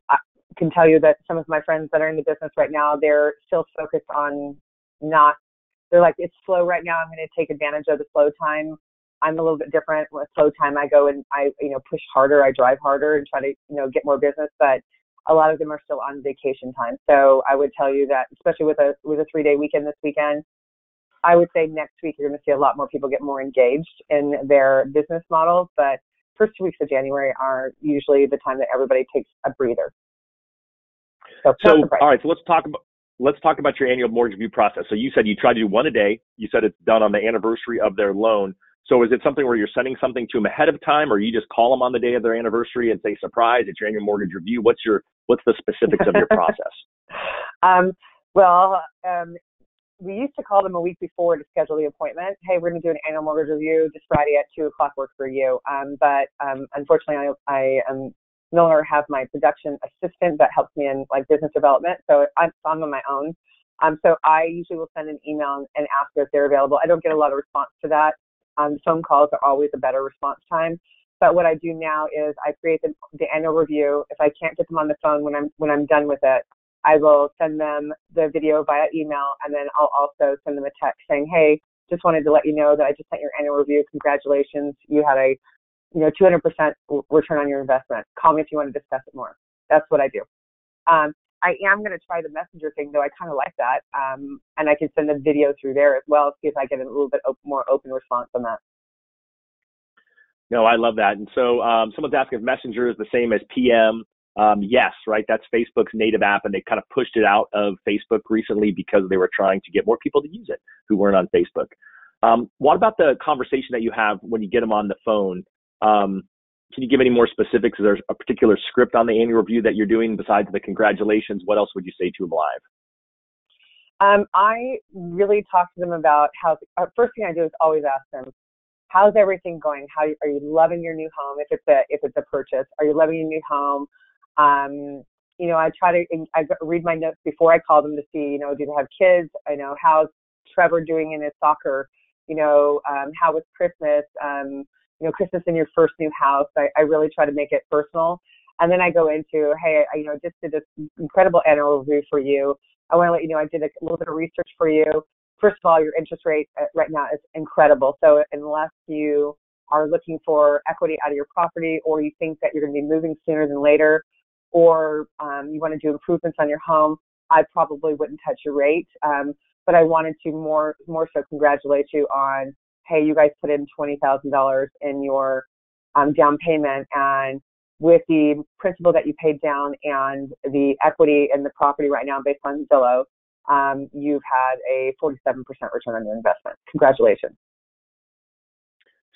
I can tell you that some of my friends that are in the business right now, they're still focused on not they're like, it's slow right now. I'm going to take advantage of the slow time. I'm a little bit different. With slow time, I go and I, push harder. I drive harder and try to, get more business. But a lot of them are still on vacation time. So I would tell you that, especially with a 3-day weekend this weekend, I would say next week you're going to see a lot more people get more engaged in their business models. But first 2 weeks of January are usually the time that everybody takes a breather. So all right. So let's talk about your annual mortgage review process. So you said you try to do one a day. You said it's done on the anniversary of their loan. So is it something where you're sending something to them ahead of time, or you just call them on the day of their anniversary and say, surprise, it's your annual mortgage review? What's the specifics of your process? We used to call them a week before to schedule the appointment. Hey, we're going to do an annual mortgage review this Friday at 2:00 work for you. But unfortunately, I am no longer have my production assistant that helps me in like business development. So I'm on my own. So I usually will send an email and ask if they're available. I don't get a lot of response to that. Phone calls are always a better response time. But what I do now is I create the annual review. If I can't get them on the phone when I'm done with it, I will send them the video via email, and then I'll also send them a text saying, hey, just wanted to let you know that I just sent your annual review. Congratulations. You had a 200% return on your investment. Call me if you want to discuss it more. That's what I do. I am going to try the messenger thing, though. I kind of like that. And I can send the video through there as well, see if I get a little bit more open response on that. No, I love that. And so someone's asking if Messenger is the same as PM. Yes, right. That's Facebook's native app, and they kind of pushed it out of Facebook recently because they were trying to get more people to use it who weren't on Facebook. What about the conversation that you have when you get them on the phone? Can you give any more specifics? Is there a particular script on the annual review that you're doing besides the congratulations? What else would you say to them live? I really talk to them about how, first thing I do is always ask them, how's everything going? How are you loving your new home? If it's a purchase, are you loving your new home? I I read my notes before I call them to see, do they have kids? How's Trevor doing in his soccer? How was Christmas? Christmas in your first new house. I really try to make it personal. And then I go into, hey, I just did this incredible annual review for you. I want to let you know I did a little bit of research for you. First of all, your interest rate right now is incredible. So unless you are looking for equity out of your property, or you think that you're going to be moving sooner than later, or you want to do improvements on your home, I probably wouldn't touch your rate. But I wanted to more so congratulate you on, hey, you guys put in $20,000 in your down payment, and with the principal that you paid down and the equity in the property right now based on Zillow, you've had a 47% return on your investment. Congratulations.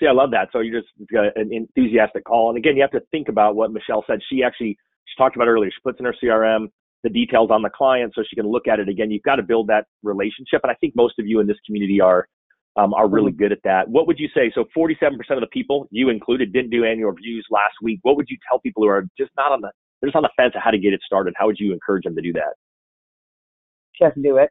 See, I love that. So you just got an enthusiastic call. And again, you have to think about what Michelle said. She talked about earlier. She puts in her CRM the details on the client so she can look at it again. You've got to build that relationship. And I think most of you in this community are really good at that. What would you say? So 47% of the people, you included, didn't do annual reviews last week. What would you tell people who are just they're just on the fence of how to get it started? How would you encourage them to do that? Just do it.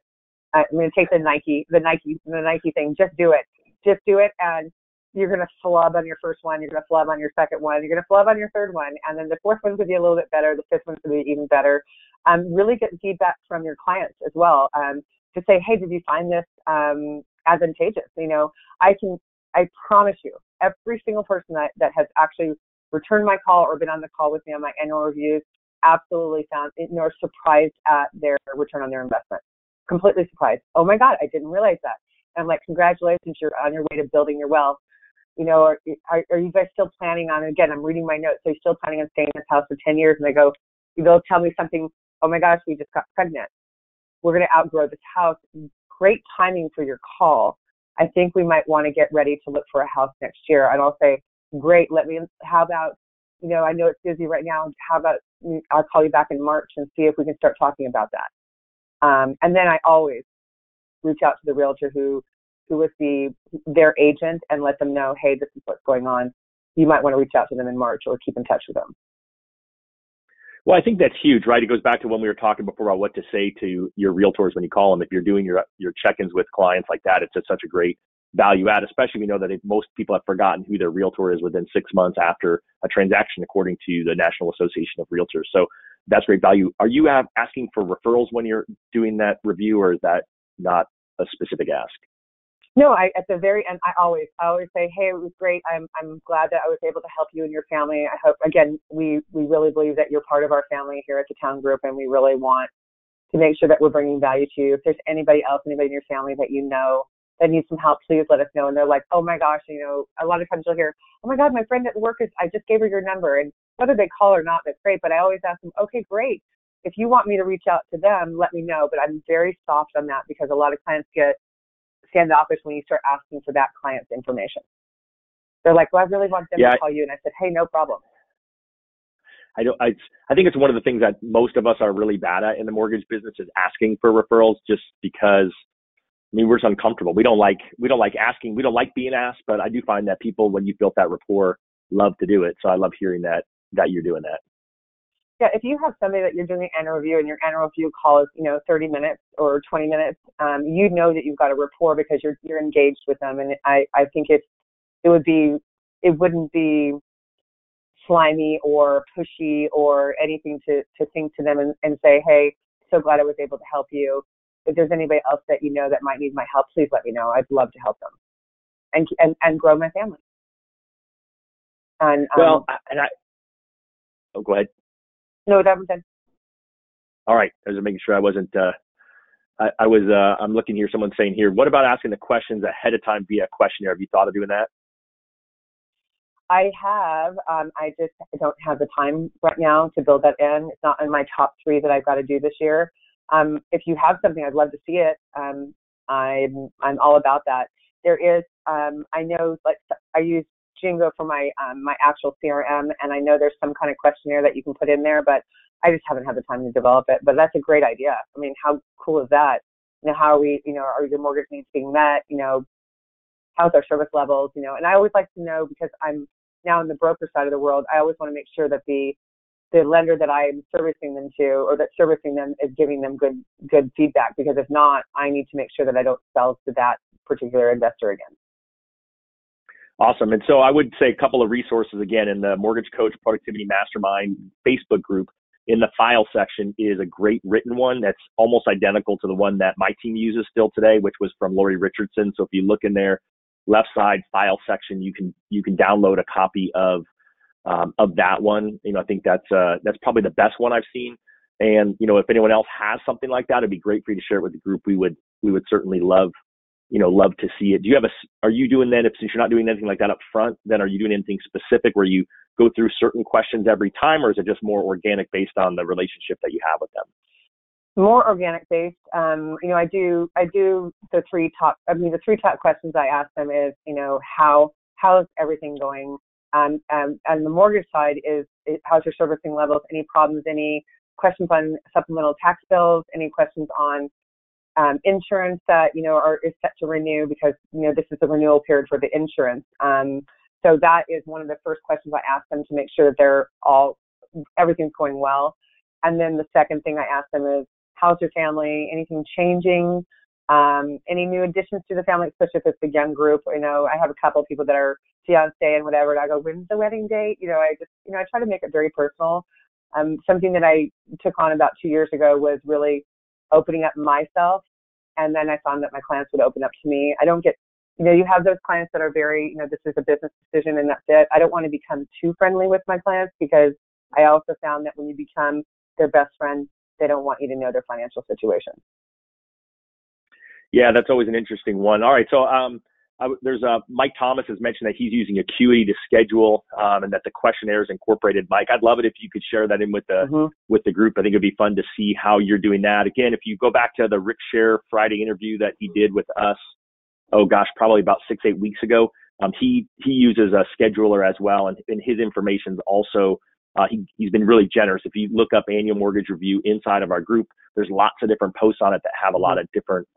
I'm going to take the Nike thing. Just do it. Just do it. And you're going to flub on your first one. You're going to flub on your second one. You're going to flub on your third one. And then the fourth one's going to be a little bit better. The fifth one's going to be even better. Really get feedback from your clients as well. To say, hey, did you find this advantageous? I promise you, every single person that has actually returned my call or been on the call with me on my annual reviews absolutely found, surprised at their return on their investment. Completely surprised. Oh my God, I didn't realize that. And I'm like, congratulations, you're on your way to building your wealth. Are you guys still planning on, again, I'm reading my notes, so you're still planning on staying in this house for 10 years? And they'll tell me something, oh my gosh, we just got pregnant. We're going to outgrow this house. Great timing for your call. I think we might want to get ready to look for a house next year. And I'll say, great, how about, I know it's busy right now. How about I'll call you back in March and see if we can start talking about that. And then I always reach out to the realtor who was their agent and let them know, hey, this is what's going on. You might want to reach out to them in March or keep in touch with them. Well, I think that's huge, right? It goes back to when we were talking before about what to say to your realtors when you call them. If you're doing your check-ins with clients like that, it's just such a great value add, especially we know that most people have forgotten who their realtor is within 6 months after a transaction, according to the National Association of Realtors. So that's great value. Are you asking for referrals when you're doing that review, or is that not a specific ask? No, at the very end, I always say, hey, it was great. I'm glad that I was able to help you and your family. I hope, again, we really believe that you're part of our family here at the Town Group, and we really want to make sure that we're bringing value to you. If there's anybody in your family that you know that needs some help, please let us know. And they're like, oh my gosh, a lot of times you'll hear, oh my God, my friend at work I just gave her your number. And whether they call or not, that's great. But I always ask them, okay, great. If you want me to reach out to them, let me know. But I'm very soft on that because a lot of clients get standoffish when you start asking for that client's information. They're like, well, I really want them to call you. And I said, hey, no problem. I think it's one of the things that most of us are really bad at in the mortgage business is asking for referrals, just because we're just uncomfortable. We don't like asking. We don't like being asked, but I do find that people, when you've built that rapport, love to do it. So I love hearing that you're doing that. Yeah, if you have somebody that you're doing an annual review and your annual review call is 30 minutes or 20 minutes, you know that you've got a rapport because you're engaged with them. And I think it wouldn't be slimy or pushy or anything to think to them and say, hey, so glad I was able to help you. If there's anybody else that you know that might need my help, please let me know. I'd love to help them and grow my family. And oh, go ahead. No, that was it. All right. I was making sure I wasn't, I'm looking here, someone's saying here, what about asking the questions ahead of time via questionnaire? Have you thought of doing that? I have. I don't have the time right now to build that in. It's not in my top 3 that I've got to do this year. If you have something, I'd love to see it. I'm all about that. There is, I know, like I use Jingo for my actual CRM, and I know there's some kind of questionnaire that you can put in there, but I just haven't had the time to develop it. But that's a great idea. I mean, how cool is that? How are we? Are your mortgage needs being met? How's our service levels? And I always like to know, because I'm now in the broker side of the world. I always want to make sure that the lender that I'm servicing them to, or that's servicing them, is giving them good feedback. Because if not, I need to make sure that I don't sell to that particular investor again. Awesome. And so I would say a couple of resources again in the Mortgage Coach Productivity Mastermind Facebook group. In the file section is a great written one that's almost identical to the one that my team uses still today, which was from Lori Richardson. So if you look in there, left side file section, you can download a copy of that one. I think that's probably the best one I've seen. And if anyone else has something like that, it'd be great for you to share it with the group. We would certainly love to see it. Are you doing that, since you're not doing anything like that up front, then are you doing anything specific where you go through certain questions every time, or is it just more organic based on the relationship that you have with them? More organic based. I do the 3 top questions I ask them is, how's everything going? And the mortgage side is how's your servicing levels? Any problems? Any questions on supplemental tax bills? Any questions on insurance that is set to renew, because this is the renewal period for the insurance. So that is one of the first questions I ask them to make sure that everything's going well. And then the second thing I ask them is, how's your family? Anything changing? Any new additions to the family, especially if it's a young group? I have a couple of people that are fiancé and whatever, and I go, when's the wedding date? I try to make it very personal. Something that I took on about 2 years ago was really opening up myself, and then I found that my clients would open up to me. I don't get, you have those clients that are very, this is a business decision and that's it. I don't want to become too friendly with my clients, because I also found that when you become their best friend, they don't want you to know their financial situation. Yeah, that's always an interesting one. All right, so there's Mike Thomas has mentioned that he's using Acuity to schedule, and that the questionnaire is incorporated. Mike, I'd love it if you could share that in with the group. I think it'd be fun to see how you're doing that. Again, if you go back to the Rick Share Friday interview that he did with us, probably about 6-8 weeks ago, he uses a scheduler as well, and his information's also he's been really generous. If you look up Annual Mortgage Review inside of our group, there's lots of different posts on it that have a lot of different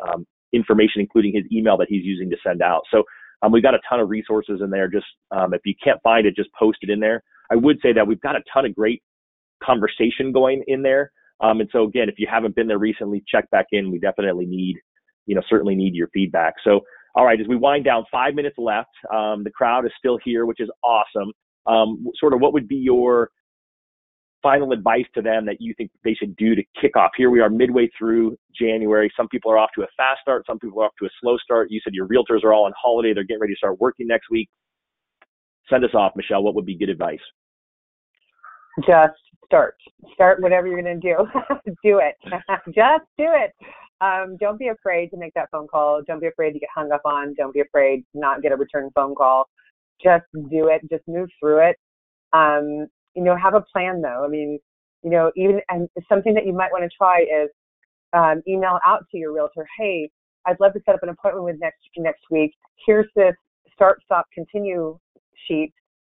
information, including his email that he's using to send out. So we've got a ton of resources in there. Just if you can't find it, just post it in there. I would say that we've got a ton of great conversation going in there. And so again, if you haven't been there recently, check back in. We definitely certainly need your feedback. So, all right, as we wind down, 5 minutes left. The crowd is still here, which is awesome. Sort of what would be your final advice to them that you think they should do to kick off? Here we are midway through January. Some people are off to a fast start. Some people are off to a slow start. You said your realtors are all on holiday. They're getting ready to start working next week. Send us off, Michelle. What would be good advice? Just start whatever you're going to do. Do it. Just do it. Don't be afraid to make that phone call. Don't be afraid to get hung up on. Don't be afraid to not get a return phone call. Just do it. Just move through it. Have a plan though. I mean, and something that you might want to try is email out to your realtor. Hey, I'd love to set up an appointment with next week. Here's this start, stop, continue sheet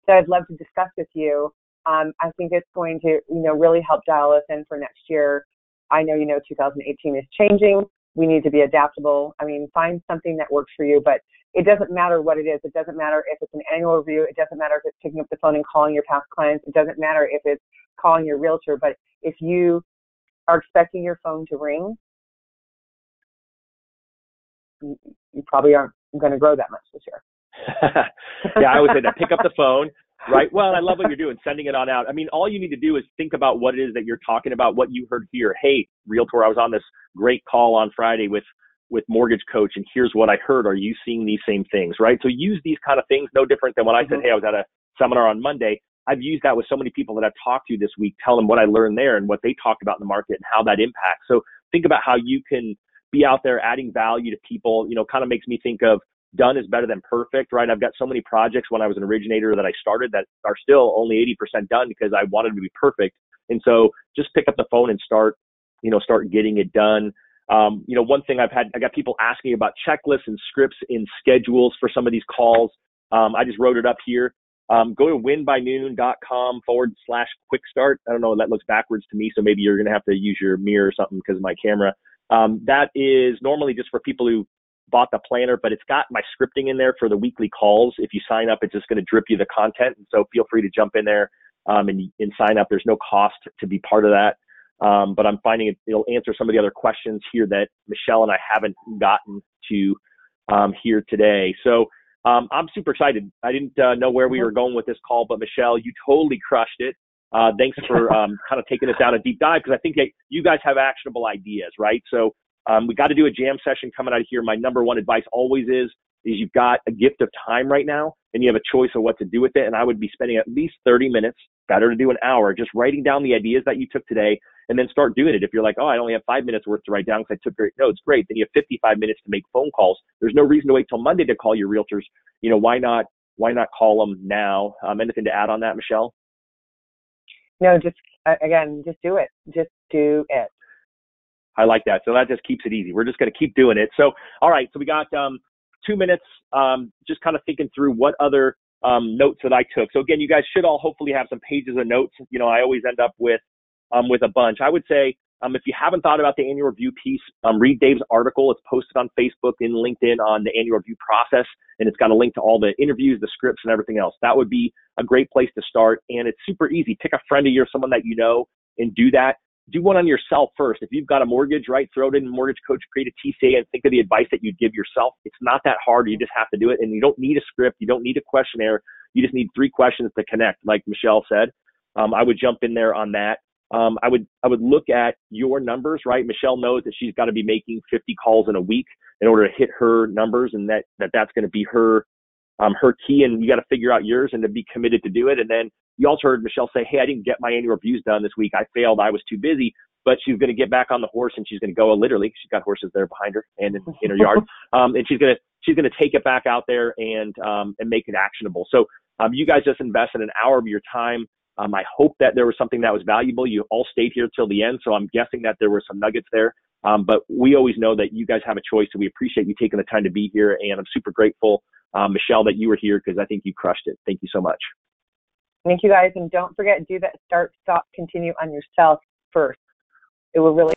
that I'd love to discuss with you. I think it's going to, really help dial us in for next year. I know, 2018 is changing. We need to be adaptable. I mean, find something that works for you, but it doesn't matter what it is. It doesn't matter if it's an annual review. It doesn't matter if it's picking up the phone and calling your past clients. It doesn't matter if it's calling your realtor. But if you are expecting your phone to ring, you probably aren't going to grow that much this year. Yeah, I always say that. Pick up the phone, right? Well, I love what you're doing, sending it on out. I mean, all you need to do is think about what it is that you're talking about, what you heard here. Hey, realtor, I was on this great call on Friday with Mortgage Coach, and here's what I heard. Are you seeing these same things, right? So use these kind of things, no different than when I said, hey, I was at a seminar on Monday. I've used that with so many people that I've talked to this week, tell them what I learned there and what they talked about in the market and how that impacts. So think about how you can be out there adding value to people. Kind of makes me think of done is better than perfect, right? I've got so many projects when I was an originator that I started that are still only 80% done because I wanted to be perfect. And so just pick up the phone and start getting it done. One thing I got people asking about checklists and scripts and schedules for some of these calls. I just wrote it up here. Go to winbynoon.com/quick start. I don't know, that looks backwards to me. So maybe you're going to have to use your mirror or something because of my camera. That is normally just for people who bought the planner, but it's got my scripting in there for the weekly calls. If you sign up, it's just going to drip you the content. And so feel free to jump in there and sign up. There's no cost to be part of that. But I'm finding it'll answer some of the other questions here that Michelle and I haven't gotten to here today. So I'm super excited. I didn't know where we were going with this call, but Michelle, you totally crushed it. Thanks for kind of taking us down a deep dive, because I think that you guys have actionable ideas, right? So we got to do a jam session coming out of here. My number one advice always is you've got a gift of time right now and you have a choice of what to do with it. And I would be spending at least 30 minutes, better to do an hour, just writing down the ideas that you took today and then start doing it. If you're like, oh, I only have 5 minutes worth to write down because I took great notes, great. Then you have 55 minutes to make phone calls. There's no reason to wait till Monday to call your realtors. Why not call them now? Anything to add on that, Michelle? No, just do it. Just do it. I like that. So that just keeps it easy. We're just going to keep doing it. So, all right. So we got 2 minutes, just kind of thinking through what other notes that I took. So again, you guys should all hopefully have some pages of notes. I always end up with a bunch. I would say if you haven't thought about the annual review piece, read Dave's article. It's posted on Facebook and LinkedIn on the annual review process, and it's got a link to all the interviews, the scripts, and everything else. That would be a great place to start, and it's super easy. Pick a friend of yours, someone that you know, and do that. Do one on yourself first. If you've got a mortgage, right, throw it in Mortgage Coach, create a TCA, and think of the advice that you'd give yourself. It's not that hard. You just have to do it, and you don't need a script. You don't need a questionnaire. You just need 3 questions to connect, like Michelle said. I would jump in there on that. I would look at your numbers, right? Michelle knows that she's got to be making 50 calls in a week in order to hit her numbers, and that's going to be her key, and you got to figure out yours and to be committed to do it. And then you also heard Michelle say, hey, I didn't get my annual reviews done this week. I failed. I was too busy, but she's going to get back on the horse and she's going to go, literally, she's got horses there behind her and in her yard. And she's going to take it back out there and make it actionable. So you guys just invested an hour of your time. I hope that there was something that was valuable. You all stayed here till the end, so I'm guessing that there were some nuggets there. But we always know that you guys have a choice, so we appreciate you taking the time to be here, and I'm super grateful, Michelle, that you were here because I think you crushed it. Thank you so much. Thank you, guys, and don't forget, do that start, stop, continue on yourself first. It will really